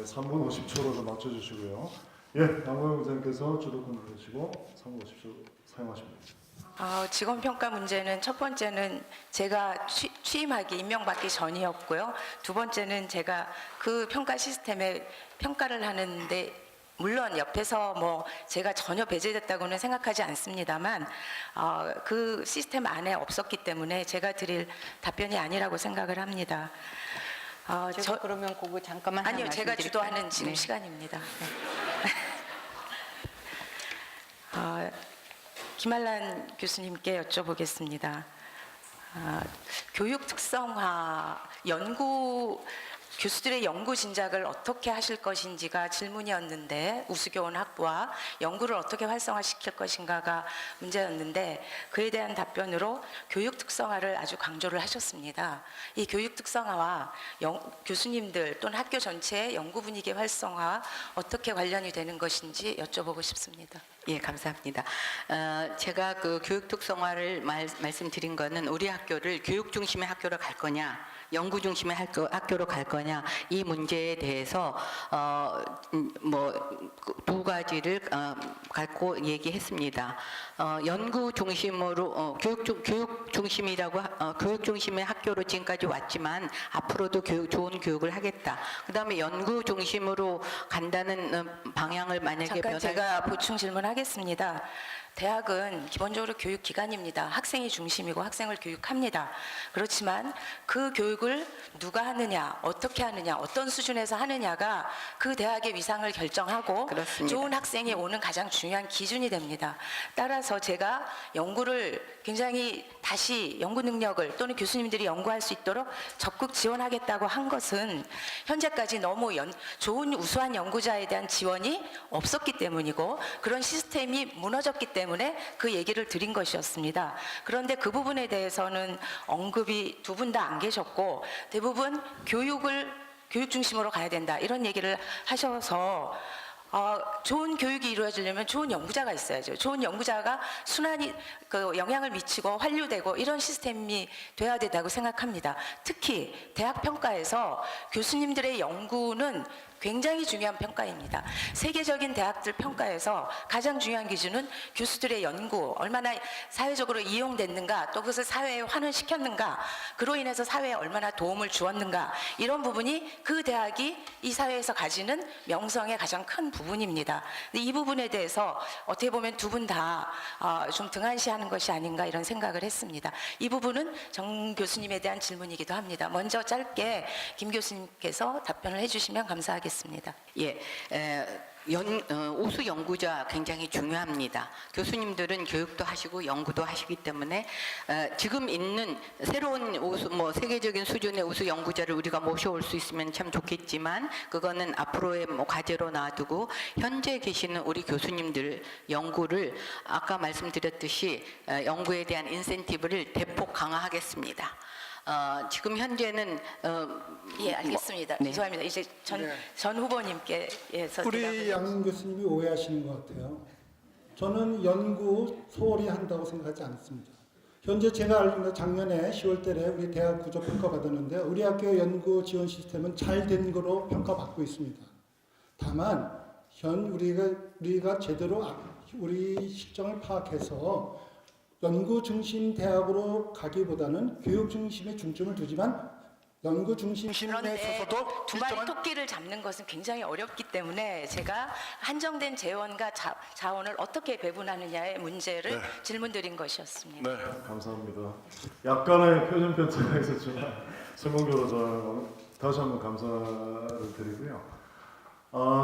3분 50초로 좀 맞춰주시고요. 양동경 후보자님께서 주도권 누르시고 3분 50초 사용하시면 됩니다. 직원 평가 문제는 첫 번째는 제가 취임하기 임명받기 전이었고요. 두 번째는 제가 그 평가 시스템에 평가를 하는데, 물론 옆에서 제가 전혀 배제됐다고는 생각하지 않습니다만 그 시스템 안에 없었기 때문에 제가 드릴 답변이 아니라고 생각을 합니다. 제가 그러면 그거 잠깐만 아니요, 하나 제가 말씀드릴까요? 주도하는 지금 네. 시간입니다. 김한란 교수님께 여쭤보겠습니다. 교육 특성화 교수들의 연구 진작을 어떻게 하실 것인지가 질문이었는데, 우수교원 학부와 연구를 어떻게 활성화시킬 것인가가 문제였는데, 그에 대한 답변으로 교육 특성화를 아주 강조를 하셨습니다. 이 교육 특성화와 교수님들 또는 학교 전체의 연구 분위기 활성화와 어떻게 관련이 되는 것인지 여쭤보고 싶습니다. 예, 감사합니다. 제가 그 교육 특성화를 말씀드린 거는 우리 학교를 교육 중심의 학교로 갈 거냐, 연구 중심의 학교로 갈 거냐, 이 문제에 대해서 두 가지를 갖고 얘기했습니다. 연구 중심으로 교육 중심이라고 교육 중심의 학교로 지금까지 왔지만 앞으로도 좋은 교육을 하겠다. 그다음에 연구 중심으로 간다는 방향을 만약에 잠깐 제가 보충 질문하겠습니다. 대학은 기본적으로 교육기관입니다. 학생이 중심이고 학생을 교육합니다. 그렇지만 그 교육을 누가 하느냐, 어떻게 하느냐, 어떤 수준에서 하느냐가 그 대학의 위상을 결정하고 그렇습니다. 좋은 학생이 오는 가장 중요한 기준이 됩니다. 따라서 제가 연구를 굉장히 다시 연구 능력을 또는 교수님들이 연구할 수 있도록 적극 지원하겠다고 한 것은 현재까지 너무 좋은 우수한 연구자에 대한 지원이 없었기 때문이고, 그런 시스템이 무너졌기 때문에 그 얘기를 드린 것이었습니다. 그런데 그 부분에 대해서는 언급이 두 분 다 안 계셨고, 대부분 교육 중심으로 가야 된다 이런 얘기를 하셔서, 좋은 교육이 이루어지려면 좋은 연구자가 있어야죠. 좋은 연구자가 순환이 영향을 미치고 환류되고 이런 시스템이 돼야 된다고 생각합니다. 특히 대학 평가에서 교수님들의 연구는 굉장히 중요한 평가입니다. 세계적인 대학들 평가에서 가장 중요한 기준은 교수들의 연구, 얼마나 사회적으로 이용됐는가, 또 그것을 사회에 환원시켰는가, 그로 인해서 사회에 얼마나 도움을 주었는가, 이런 부분이 그 대학이 이 사회에서 가지는 명성의 가장 큰 부분입니다. 근데 이 부분에 대해서 어떻게 보면 두 분 다 좀 등한시하는 것이 아닌가 이런 생각을 했습니다. 이 부분은 정 교수님에 대한 질문이기도 합니다. 먼저 짧게 김 교수님께서 답변을 해주시면 감사하겠습니다. 예, 우수 연구자 굉장히 중요합니다. 교수님들은 교육도 하시고 연구도 하시기 때문에 지금 있는 새로운 세계적인 수준의 우수 연구자를 우리가 모셔올 수 있으면 참 좋겠지만, 그거는 앞으로의 과제로 놔두고 현재 계시는 우리 교수님들 연구를 아까 말씀드렸듯이 연구에 대한 인센티브를 대폭 강화하겠습니다. 지금 현재는 예, 알겠습니다. 네. 죄송합니다. 이제 전 후보님께 우리 양 교수님이 오해하시는 것 같아요. 저는 연구 소홀히 한다고 생각하지 않습니다. 현재 제가 알기로 작년에 10월 달에 우리 대학 구조 평가 받았는데, 우리 학교 연구 지원 시스템은 잘 된 거로 평가받고 있습니다. 다만 우리가 제대로 우리 실정을 파악해서 연구 중심 대학으로 가기보다는 교육 중심에 중점을 두지만 연구 중심 중심에 그런데 있어서도 두 마리 일정한 토끼를 잡는 것은 굉장히 어렵기 때문에 제가 한정된 재원과 자원을 어떻게 배분하느냐의 문제를 네. 질문드린 것이었습니다. 네. 감사합니다. 약간의 표정 편차가 있었지만 성공적으로 잘 다시 한번 감사를 드리고요.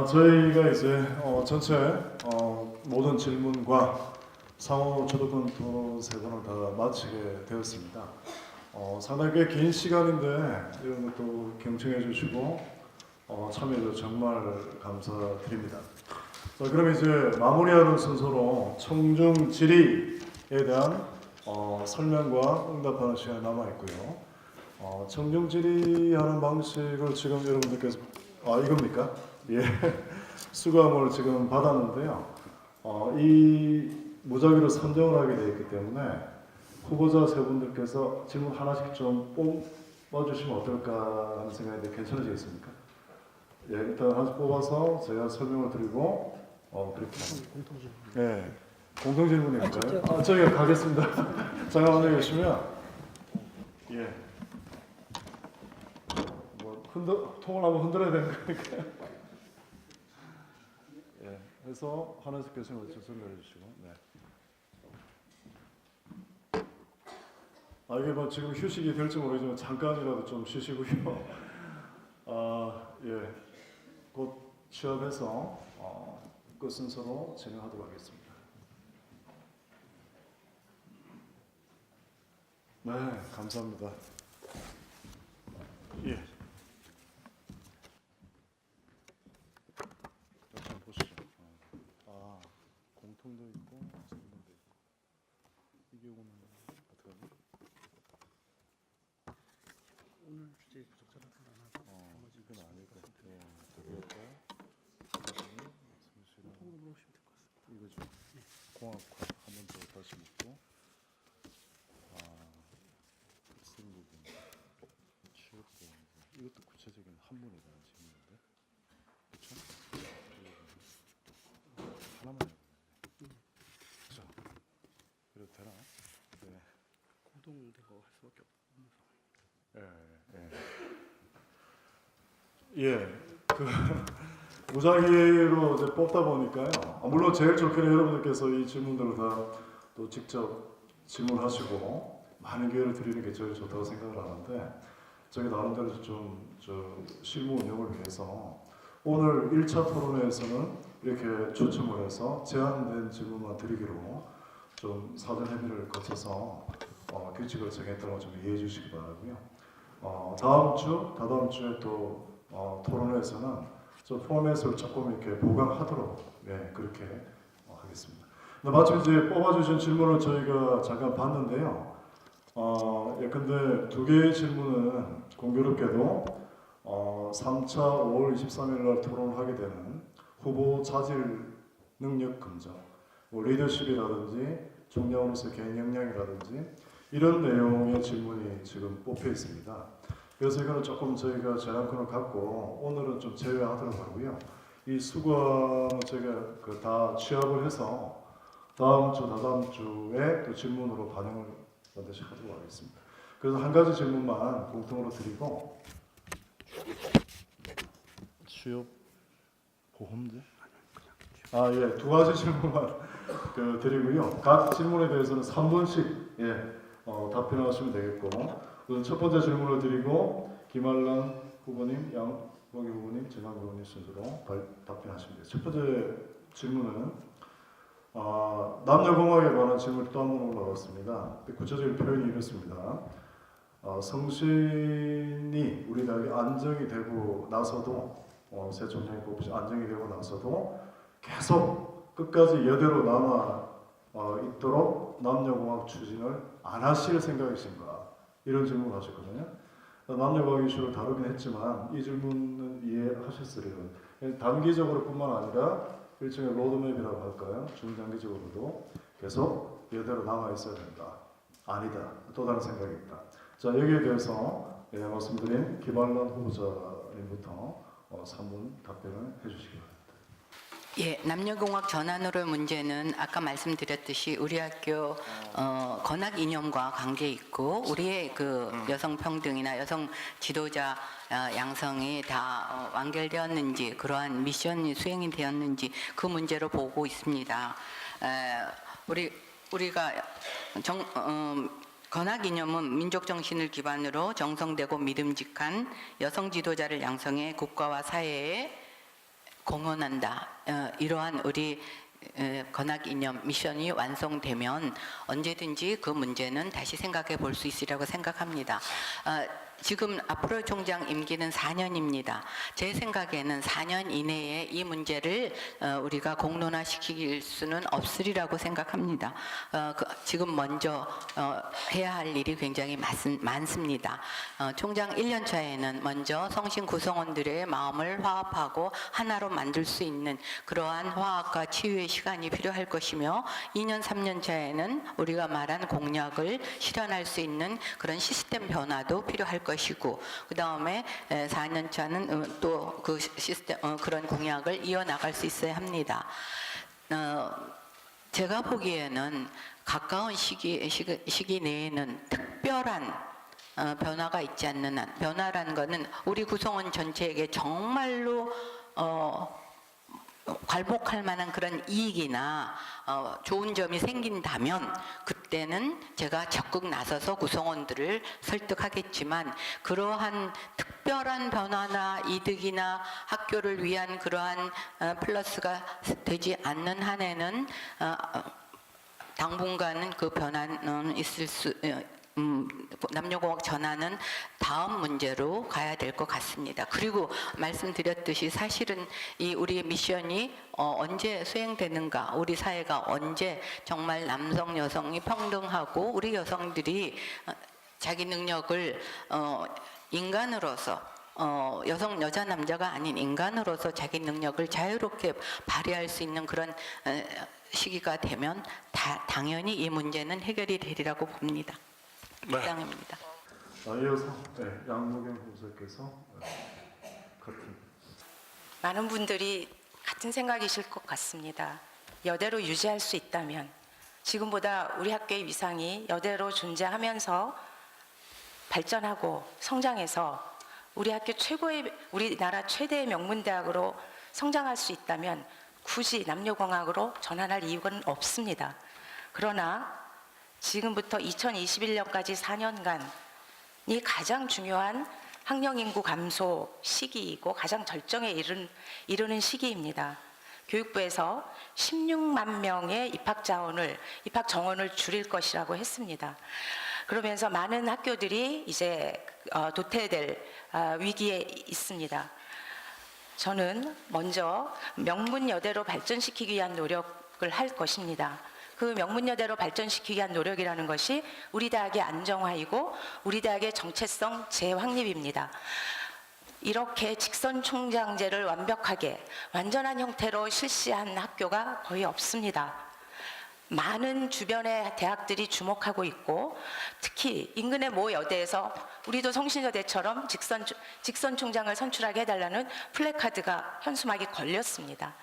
저희가 이제 전체 모든 질문과 상호 주도권 토론 세 번을 다 마치게 되었습니다. 상당히 꽤 긴 시간인데 이런 것도 경청해 주시고 참여해 주셔서 정말 감사드립니다. 자, 그럼 이제 마무리하는 순서로 청중 질의에 대한 설명과 응답하는 시간이 남아 있고요. 청중 질의하는 방식을 지금 여러분들께서 이겁니까? 예, 수감을 지금 받았는데요. 이 무작위로 선정을 하게 되어 있기 때문에 후보자 세 분들께서 질문 하나씩 좀 뽑아주시면 어떨까 하는 생각인데 괜찮으시겠습니까? 예, 일단 하나씩 뽑아서 제가 설명을 드리고 그렇게 예, 공통 질문인가요? 저희가 가겠습니다. 잠깐만 계시면 예, 뭐 통을 한번 흔들어야 되는 거니까 예, 해서 하나씩 계시면 설명해 주시고 네. 이게 뭐 지금 휴식이 될지 모르지만 잠깐이라도 좀 쉬시고요. 예, 곧 취업해서 끝 순서로 진행하도록 하겠습니다. 네, 감사합니다. 예. 잠깐 보시죠. 공통도 있고 성분도 있고 이 경우는 어떻게 하죠? 오늘 주제 부적절한 건 안 하고 나머지 이건 아닐 것 같아요. 독일과 성실한 통으로 물어보시면 될 것 같습니다. 이거죠. 공학과 한 번 더 다시 묻고 학생 부분, 취업 부분 이것도 구체적인 한문에 대한 질문인데 그렇죠? 하나만 해보겠네. 자, 그래도 되나? 네. 공동되고 할 수밖에 없는 상황입니다. 그 무작위로 이제 뽑다 보니까요. 물론 제일 좋게는 여러분들께서 이 질문들을 다 또 직접 질문하시고 많은 기회를 드리는 게 제일 좋다고 생각을 하는데 저희 나름대로 좀 실무 운영을 위해서 오늘 1차 토론회에서는 이렇게 초청을 해서 제한된 질문만 드리기로 좀 사전 협의를 거쳐서 규칙을 정했다고 좀 이해해 주시기 바라고요. 다음 주, 다다음 주에 또 토론회에서는 좀 포맷을 조금 이렇게 보강하도록 그렇게 하겠습니다. 마침 이제 뽑아주신 질문을 저희가 잠깐 봤는데요. 예컨대 두 개의 질문은 공교롭게도 3차 5월 23일 날 토론을 하게 되는 후보 자질 능력 검증, 뭐 리더십이라든지 중량으로서 개인 역량이라든지 이런 내용의 질문이 지금 뽑혀 있습니다. 그래서 이거는 조금 저희가 제한권을 갖고 오늘은 좀 제외하도록 하고요. 이 수강을 저희가 다 취합을 해서 다음 주, 다다음 주에 또 질문으로 반영을 반드시 하도록 하겠습니다. 그래서 한 가지 질문만 공통으로 드리고 취업 보험제? 예, 두 가지 질문만 드리고요. 각 질문에 대해서는 3분씩 답변하시면 되겠고 우선 첫 번째 질문을 드리고 김한란 후보님, 양복희 후보님, 정강 후보님 순서로 답변하시면 돼요. 첫 번째 질문은 남녀공학에 관한 질문이 또 한 번 올라왔습니다. 구체적인 표현이 이렇습니다. 성신이 우리 대학에 안정이 되고 나서도 새 총장이 뽑히시 안정이 되고 나서도 계속 끝까지 여대로 남아 있도록 남녀공학 추진을 안 하실 생각이신가? 이런 질문을 하셨거든요. 남녀공학 이슈를 다루긴 했지만 이 질문은 이해하셨으리요. 단기적으로 뿐만 아니라 일종의 로드맵이라고 할까요? 중장기적으로도 계속 이대로 남아 있어야 된다. 아니다. 또 다른 생각이 있다. 자, 여기에 대해서 말씀드린 김한란 후보자님부터 3분 답변을 해주시기 바랍니다. 예, 남녀공학 전환으로의 문제는 아까 말씀드렸듯이 우리 학교 건학 이념과 관계 있고 우리의 그 여성 평등이나 여성 지도자 양성이 다 완결되었는지 그러한 미션이 수행이 되었는지 그 문제로 보고 있습니다. 우리가 건학 이념은 민족 정신을 기반으로 정성되고 믿음직한 여성 지도자를 양성해 국가와 사회에 공헌한다. 이러한 우리 건학 이념 미션이 완성되면 언제든지 그 문제는 다시 생각해 볼 수 있으리라고 생각합니다. 지금 앞으로 총장 임기는 4년입니다. 제 생각에는 4년 이내에 이 문제를 우리가 공론화시킬 수는 없으리라고 생각합니다. 지금 먼저 해야 할 일이 굉장히 많습니다. 총장 1년 차에는 먼저 성신 구성원들의 마음을 화합하고 하나로 만들 수 있는 그러한 화합과 치유의 시간이 필요할 것이며 2년, 3년 차에는 우리가 말한 공약을 실현할 수 있는 그런 시스템 변화도 필요할 것이고 그 다음에 4년 차는 또 그 시스템 그런 공약을 이어나갈 수 있어야 합니다. 제가 보기에는 가까운 시기 내에는 특별한 변화가 있지 않는 한 변화라는 것은 우리 구성원 전체에게 정말로 괄목할 만한 그런 이익이나 좋은 점이 생긴다면 그때는 제가 적극 나서서 구성원들을 설득하겠지만 그러한 특별한 변화나 이득이나 학교를 위한 그러한 플러스가 되지 않는 한에는 당분간은 그 변화는 있을 수 남녀공학 전환은 다음 문제로 가야 될 것 같습니다. 그리고 말씀드렸듯이 사실은 이 우리의 미션이 언제 수행되는가, 우리 사회가 언제 정말 남성 여성이 평등하고 우리 여성들이 자기 능력을 인간으로서 여성 여자 남자가 아닌 인간으로서 자기 능력을 자유롭게 발휘할 수 있는 그런 시기가 되면 당연히 이 문제는 해결이 되리라고 봅니다. 이상입니다. 이어서 양무경 후보자께서 같은 많은 분들이 같은 생각이실 것 같습니다. 여대로 유지할 수 있다면 지금보다 우리 학교의 위상이 여대로 존재하면서 발전하고 성장해서 우리 학교 우리나라 최대의 명문대학으로 성장할 수 있다면 굳이 남녀공학으로 전환할 이유는 없습니다. 그러나 지금부터 2021년까지 4년간이 가장 중요한 학령 인구 감소 시기이고 가장 절정에 이르는 시기입니다. 교육부에서 16만 명의 입학 정원을 줄일 것이라고 했습니다. 그러면서 많은 학교들이 이제 도태될 위기에 있습니다. 저는 먼저 명문여대로 발전시키기 위한 노력을 할 것입니다. 그 명문여대로 발전시키기 위한 노력이라는 것이 우리 대학의 안정화이고 우리 대학의 정체성 재확립입니다. 이렇게 직선 총장제를 완벽하게 완전한 형태로 실시한 학교가 거의 없습니다. 많은 주변의 대학들이 주목하고 있고 특히 인근의 모 여대에서 우리도 성신여대처럼 직선 총장을 선출하게 해달라는 플래카드가 현수막이 걸렸습니다.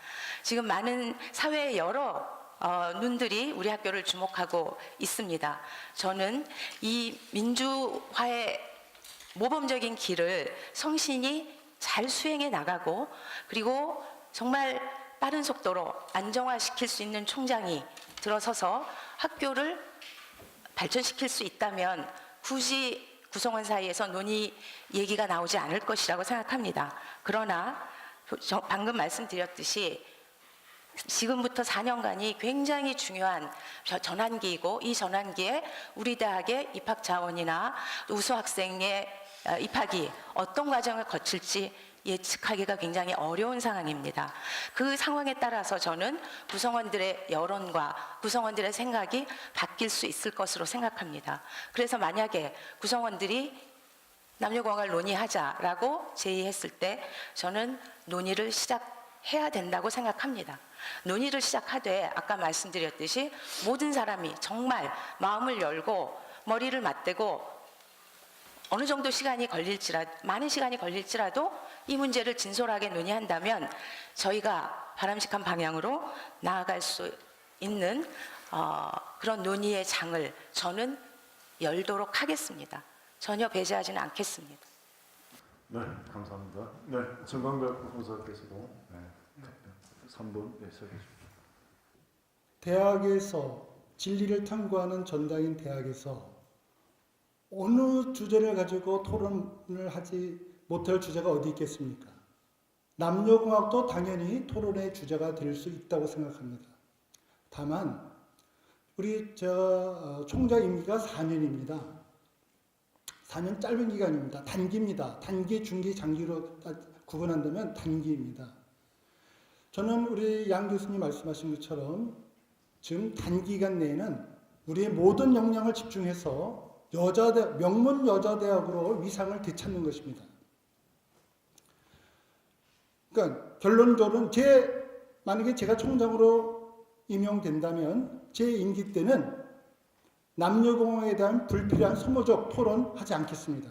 지금 많은 사회의 여러 눈들이 우리 학교를 주목하고 있습니다. 저는 이 민주화의 모범적인 길을 성신이 잘 수행해 나가고 그리고 정말 빠른 속도로 안정화시킬 수 있는 총장이 들어서서 학교를 발전시킬 수 있다면 굳이 구성원 사이에서 논의 얘기가 나오지 않을 것이라고 생각합니다. 그러나 방금 말씀드렸듯이 지금부터 4년간이 굉장히 중요한 전환기이고 이 전환기에 우리 대학의 입학 자원이나 우수 학생의 입학이 어떤 과정을 거칠지 예측하기가 굉장히 어려운 상황입니다. 그 상황에 따라서 저는 구성원들의 여론과 구성원들의 생각이 바뀔 수 있을 것으로 생각합니다. 그래서 만약에 구성원들이 남녀공학을 논의하자라고 제의했을 때 저는 논의를 시작해야 된다고 생각합니다. 논의를 시작하되 아까 말씀드렸듯이 모든 사람이 정말 마음을 열고 머리를 맞대고 어느 정도 시간이 걸릴지라도, 많은 시간이 걸릴지라도 이 문제를 진솔하게 논의한다면 저희가 바람직한 방향으로 나아갈 수 있는 그런 논의의 장을 저는 열도록 하겠습니다. 전혀 배제하지는 않겠습니다. 네, 감사합니다. 네, 정광배 후보자께서도 3분 시작해 주십시오. 대학에서 진리를 탐구하는 전당인 대학에서 어느 주제를 가지고 토론을 하지 못할 주제가 어디 있겠습니까? 남녀공학도 당연히 토론의 주제가 될 수 있다고 생각합니다. 다만 우리 총장 임기가 4년입니다. 4년 짧은 기간입니다. 단기입니다. 단기, 중기, 장기로 구분한다면 단기입니다. 저는 우리 양 교수님 말씀하신 것처럼 지금 단기간 내에는 우리의 모든 역량을 집중해서 명문 여자대학으로 위상을 되찾는 것입니다. 그러니까 결론적으로는 만약에 제가 총장으로 임용된다면 제 임기 때는 남녀공학에 대한 불필요한 소모적 토론하지 않겠습니다.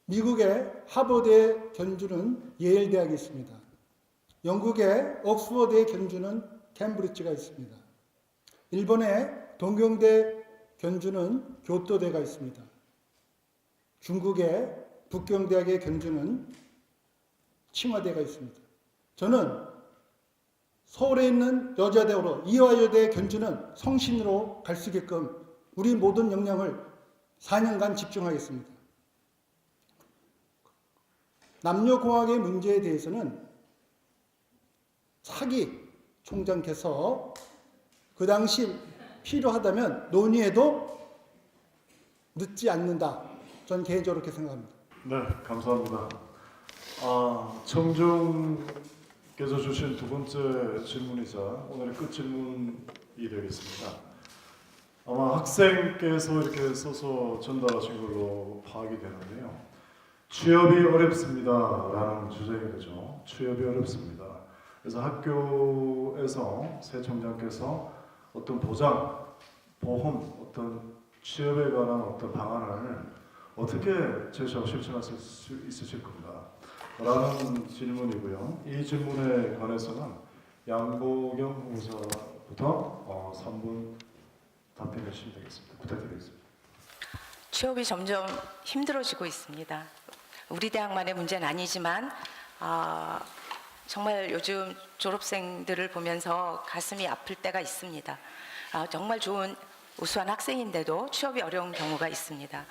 미국의 하버드에 견주는 예일 대학이 있습니다. 영국의 옥스퍼드에 견주는 캠브리지가 있습니다. 일본의 동경대 견주는 교토대가 있습니다. 중국의 북경대학에 견주는 칭화대가 있습니다. 저는 서울에 있는 여자대학으로 이화여대에 견주는 성신으로 갈 수 있게끔 우리 모든 역량을 4년간 집중하겠습니다. 남녀공학의 문제에 대해서는 차기 총장께서 그 당시 필요하다면 논의해도 늦지 않는다. 저는 개인적으로 그렇게 생각합니다. 네, 감사합니다. 청중께서 주신 두 번째 질문이자 오늘의 끝 질문이 되겠습니다. 아마 학생께서 이렇게 써서 전달하신 걸로 파악이 되는데요. 취업이 어렵습니다라는 주제인 거죠. 취업이 어렵습니다. 그래서 학교에서 새 총장께서 어떤 보장, 보험, 어떤 취업에 관한 어떤 방안을 어떻게 제시하고 실천하실 수 있으실 건가? 라는 질문이고요. 이 질문에 관해서는 양보경 후보자부터 3분 답변해 주시면 되겠습니다. 부탁드리겠습니다. 취업이 점점 힘들어지고 있습니다. 우리 대학만의 문제는 아니지만 정말 요즘 졸업생들을 보면서 가슴이 아플 때가 있습니다. 정말 좋은 우수한 학생인데도 취업이 어려운 경우가 있습니다.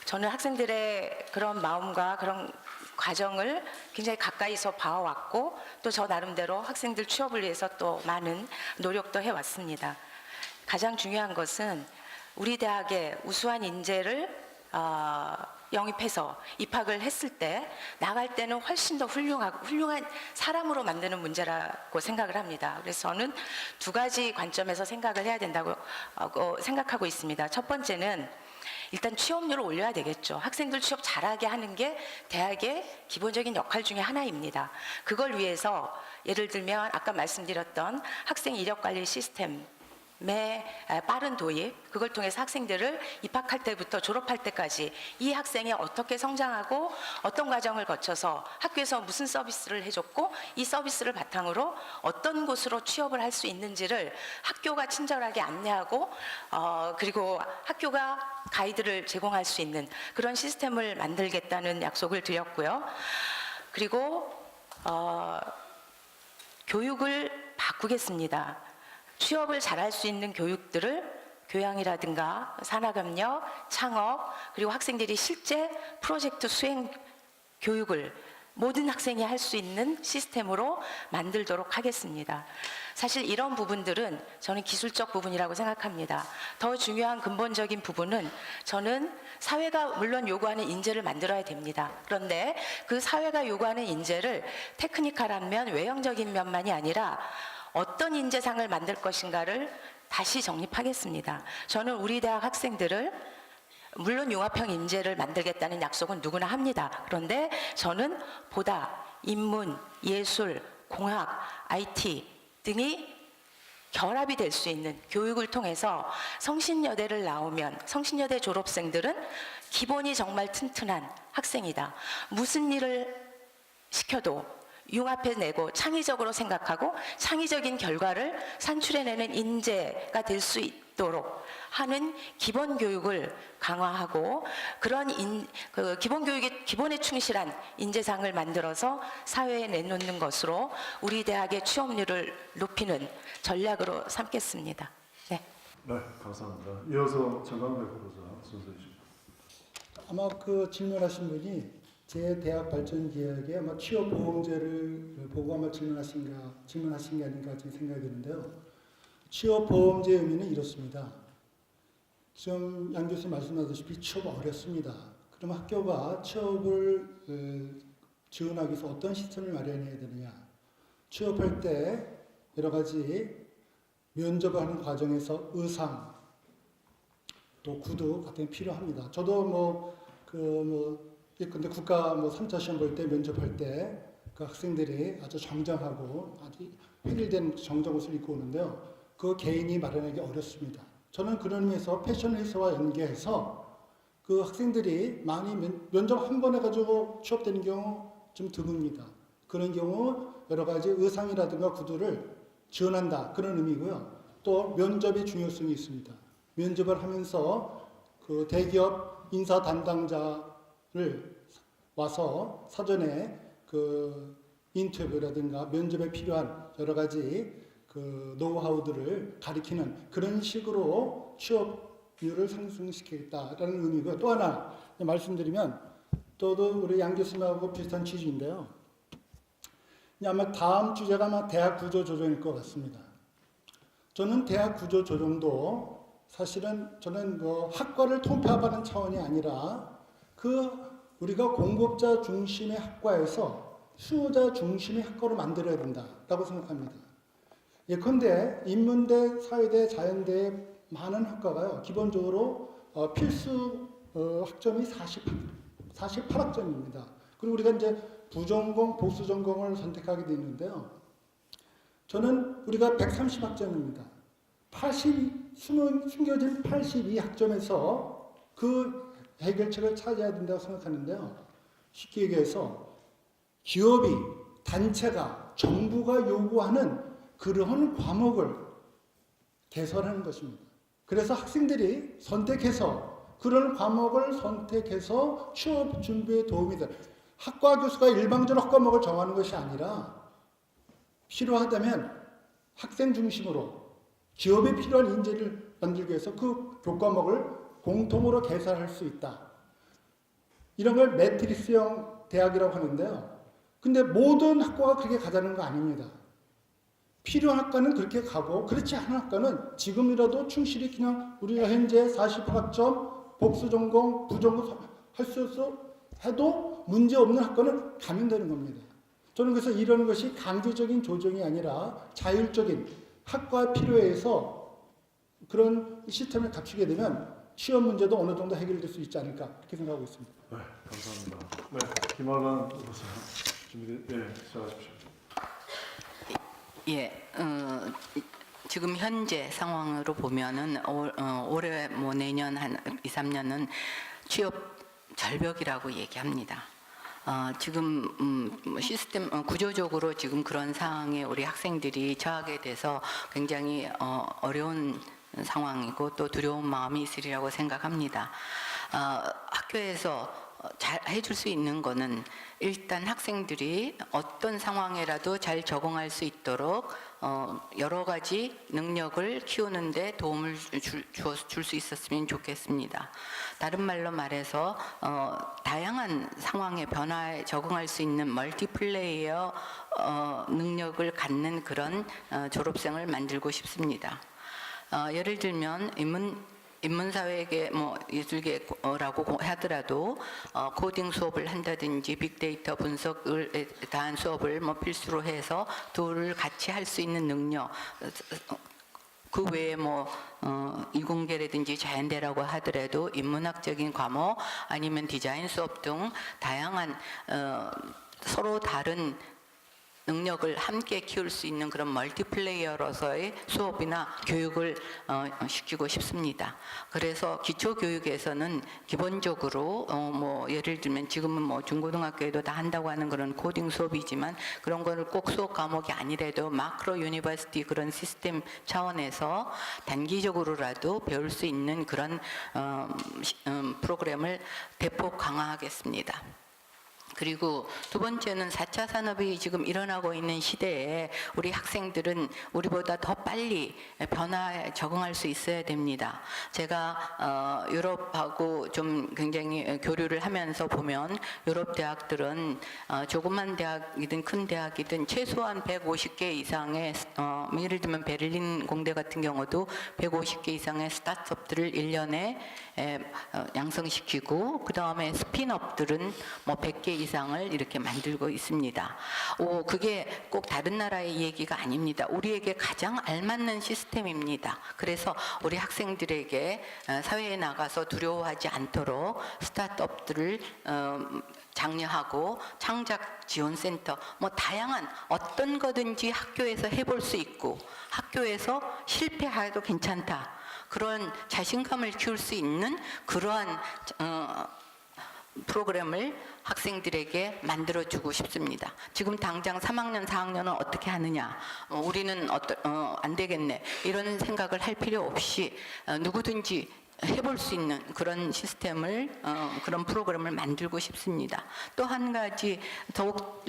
저는 학생들의 그런 마음과 그런 과정을 굉장히 가까이서 봐왔고 또 저 나름대로 학생들 취업을 위해서 또 많은 노력도 해왔습니다. 가장 중요한 것은 우리 대학의 우수한 인재를 영입해서 입학을 했을 때 나갈 때는 훨씬 더 훌륭한 사람으로 만드는 문제라고 생각을 합니다. 그래서 저는 두 가지 관점에서 생각을 해야 된다고 생각하고 있습니다. 첫 번째는 일단 취업률을 올려야 되겠죠. 학생들 취업 잘하게 하는 게 대학의 기본적인 역할 중에 하나입니다. 그걸 위해서 예를 들면 아까 말씀드렸던 학생 이력 관리 시스템 빠른 도입, 그걸 통해서 학생들을 입학할 때부터 졸업할 때까지 이 학생이 어떻게 성장하고 어떤 과정을 거쳐서 학교에서 무슨 서비스를 해줬고 이 서비스를 바탕으로 어떤 곳으로 취업을 할 수 있는지를 학교가 친절하게 안내하고 그리고 학교가 가이드를 제공할 수 있는 그런 시스템을 만들겠다는 약속을 드렸고요. 그리고 교육을 바꾸겠습니다. 취업을 잘할 수 있는 교육들을 교양이라든가 산학협력, 창업, 그리고 학생들이 실제 프로젝트 수행 교육을 모든 학생이 할 수 있는 시스템으로 만들도록 하겠습니다. 사실 이런 부분들은 저는 기술적 부분이라고 생각합니다. 더 중요한 근본적인 부분은 저는 사회가 물론 요구하는 인재를 만들어야 됩니다. 그런데 그 사회가 요구하는 인재를 테크니컬한 면, 외형적인 면만이 아니라 어떤 인재상을 만들 것인가를 다시 정립하겠습니다. 저는 우리 대학 학생들을 물론 융합형 인재를 만들겠다는 약속은 누구나 합니다. 그런데 저는 보다 인문, 예술, 공학, IT 등이 결합이 될 수 있는 교육을 통해서 성신여대를 나오면 성신여대 졸업생들은 기본이 정말 튼튼한 학생이다. 무슨 일을 시켜도 융합해 내고 창의적으로 생각하고 창의적인 결과를 산출해내는 인재가 될 수 있도록 하는 기본 교육을 강화하고 그런 그 기본 교육의 기본에 충실한 인재상을 만들어서 사회에 내놓는 것으로 우리 대학의 취업률을 높이는 전략으로 삼겠습니다. 네. 네, 감사합니다. 이어서 정강백 후보자 순서이십니다. 아마 그 질문하신 분이 제 대학 발전 기획에 아마 취업 보험제를 보고 아마 질문하신 게 아닌가 지금 생각이 드는데요. 취업 보험제의 의미는 이렇습니다. 지금 양 교수님 말씀하셨다시피 취업 어렵습니다. 그럼 학교가 취업을 지원하기 위해서 어떤 시스템을 마련해야 되느냐? 취업할 때 여러 가지 면접하는 과정에서 의상 또 구두 같은 게 필요합니다. 저도 근데 국가 3차 시험 볼 때 면접할 때 그 학생들이 아주 정장하고 아주 획일된 정장 옷을 입고 오는데요. 그 개인이 마련하기 어렵습니다. 저는 그런 의미에서 패션 회사와 연계해서 그 학생들이 많이 면접 한 번 해가지고 취업되는 경우 좀 드뭅니다. 그런 경우 여러 가지 의상이라든가 구두를 지원한다. 그런 의미고요. 또 면접의 중요성이 있습니다. 면접을 하면서 그 대기업 인사 담당자를 와서 사전에 그 인터뷰라든가 면접에 필요한 여러 가지 그 노하우들을 가리키는 그런 식으로 취업률을 상승시키겠다라는 의미고요. 또 하나 말씀드리면 또도 우리 양 교수님하고 비슷한 취지인데요. 아마 다음 주제가 아마 대학 구조 조정일 것 같습니다. 저는 대학 구조 조정도 사실은 저는 학과를 통폐합하는 차원이 아니라 우리가 공급자 중심의 학과에서 수요자 중심의 학과로 만들어야 된다라고 생각합니다. 예컨대 인문대, 사회대, 자연대 많은 학과가요. 기본적으로 필수 학점이 48학점입니다. 그리고 우리가 이제 부전공, 복수전공을 선택하게 되어 있는데요. 저는 우리가 130학점입니다. 숨겨진 82학점에서 그 해결책을 찾아야 된다고 생각하는데요. 쉽게 얘기해서 기업이, 단체가, 정부가 요구하는 그러한 과목을 개설하는 것입니다. 그래서 학생들이 선택해서 그런 과목을 선택해서 취업 준비에 도움이 되는 학과 교수가 일방적으로 학과목을 정하는 것이 아니라 필요하다면 학생 중심으로 기업에 필요한 인재를 만들기 위해서 그 교과목을 공통으로 개설할 수 있다. 이런 걸 매트리스형 대학이라고 하는데요. 근데 모든 학과가 그렇게 가자는 거 아닙니다. 필요한 학과는 그렇게 가고 그렇지 않은 학과는 지금이라도 충실히 그냥 우리가 현재 48학점 복수전공, 부전공 할 수 있어 해도 문제없는 학과는 가면 되는 겁니다. 저는 그래서 이런 것이 강제적인 조정이 아니라 자율적인 학과 필요에 의해서 그런 시스템을 갖추게 되면 취업 문제도 어느 정도 해결될 수 있지 않을까 그렇게 생각하고 있습니다. 네, 감사합니다. 네, 김학란 후보자 시작하십시오. 예, 지금 현재 상황으로 보면은 올해 내년 한 2, 3년은 취업 절벽이라고 얘기합니다. 지금 시스템 구조적으로 지금 그런 상황에 우리 학생들이 처하게 돼서 굉장히 어려운 상황이고 또 두려운 마음이 있으리라고 생각합니다. 학교에서 잘 해줄 수 있는 거는 일단 학생들이 어떤 상황에라도 잘 적응할 수 있도록 여러 가지 능력을 키우는데 도움을 줄 수 있었으면 좋겠습니다. 다른 말로 말해서 다양한 상황의 변화에 적응할 수 있는 멀티플레이어 능력을 갖는 그런 졸업생을 만들고 싶습니다. 예를 들면 인문사회계 예술계라고 하더라도 코딩 수업을 한다든지 빅데이터 분석을 대한 수업을 필수로 해서 둘을 같이 할 수 있는 능력, 그 외에 이공계라든지 자연대라고 하더라도 인문학적인 과목 아니면 디자인 수업 등 다양한 서로 다른 능력을 함께 키울 수 있는 그런 멀티플레이어로서의 수업이나 교육을 시키고 싶습니다. 그래서 기초교육에서는 기본적으로 뭐 예를 들면 지금은 뭐 중고등학교에도 다 한다고 하는 그런 코딩 수업이지만 그런 거를 꼭 수업 과목이 아니라도 마크로 유니버시티 그런 시스템 차원에서 단기적으로라도 배울 수 있는 그런 프로그램을 대폭 강화하겠습니다. 그리고 두 번째는 4차 산업이 지금 일어나고 있는 시대에 우리 학생들은 우리보다 더 빨리 변화에 적응할 수 있어야 됩니다. 제가 유럽하고 좀 굉장히 교류를 하면서 보면 유럽 대학들은 조그만 대학이든 큰 대학이든 최소한 150개 이상의 예를 들면 베를린 공대 같은 경우도 150개 이상의 스타트업들을 1년에 양성시키고 그 다음에 스핀업들은 뭐 100개 이상을 이렇게 만들고 있습니다. 그게 꼭 다른 나라의 얘기가 아닙니다. 우리에게 가장 알맞는 시스템입니다. 그래서 우리 학생들에게 사회에 나가서 두려워하지 않도록 스타트업들을 장려하고 창작 지원센터 뭐 다양한 어떤 거든지 학교에서 해볼 수 있고 학교에서 실패해도 괜찮다. 그런 자신감을 키울 수 있는 그러한 프로그램을 학생들에게 만들어주고 싶습니다. 지금 당장 3학년, 4학년은 어떻게 하느냐, 우리는 안 되겠네 이런 생각을 할 필요 없이 누구든지 해볼 수 있는 그런 시스템을 그런 프로그램을 만들고 싶습니다. 또 한 가지 더욱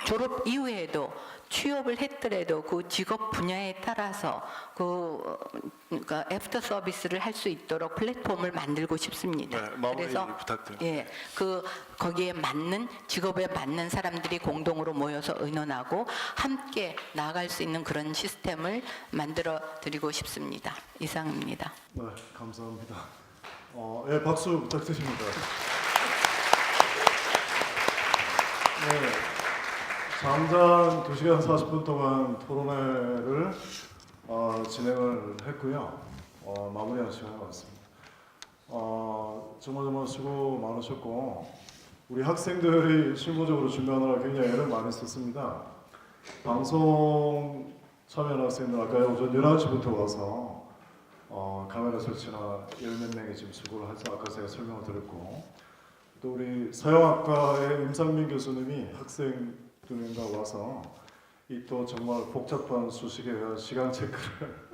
졸업 이후에도 취업을 했더라도 그 직업 분야에 따라서 그러니까 애프터 서비스를 할 수 있도록 플랫폼을 만들고 싶습니다. 네, 마무리 부탁드립니다. 예, 거기에 맞는 직업에 맞는 사람들이 공동으로 모여서 의논하고 함께 나아갈 수 있는 그런 시스템을 만들어 드리고 싶습니다. 이상입니다. 네, 감사합니다. 예, 박수 부탁드립니다. 네, 잠깐 2시간 40분 동안 토론회를 진행을 했고요. 마무리하는 시간이 왔습니다. 정말 수고 많으셨고 우리 학생들이 실무적으로 준비하느라 굉장히 애를 많이 썼습니다. 방송 참여한 학생들 아까 오전 11시부터 와서 카메라 설치나 10몇 명이 지금 수고를 해서 아까 제가 설명을 드렸고 또 우리 서영학과의 임상민 교수님이 학생 2명과 와서 이 또 정말 복잡한 수식에 대한 시간 체크를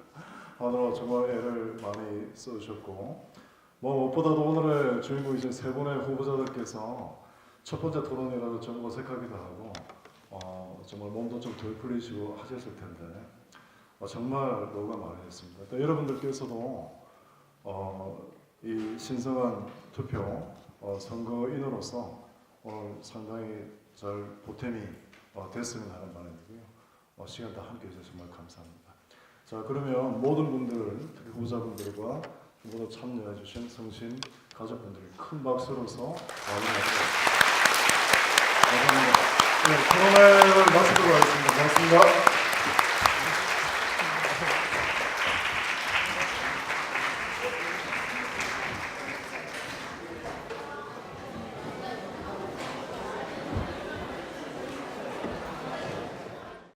하느라 정말 애를 많이 써주셨고 뭐 무엇보다도 오늘의 주인공이신 세 분의 후보자들께서 첫 번째 토론이라도 좀 어색하기도 하고 정말 몸도 좀 덜 풀리시고 하셨을 텐데 정말 노고가 많이 됐습니다. 또 여러분들께서도 이 신성한 투표 선거인으로서 오늘 상당히 잘 보탬이 됐으면 하는 바람이고요. 시간 다 함께 해주셔서 정말 감사합니다. 자, 그러면 모든 분들, 특히 후보자분들과 모두 참여해주신 성신 가족분들이 큰 박수로서 마무리하겠습니다. 감사합니다. 네, 토론회를 마치도록 하겠습니다. 고맙습니다.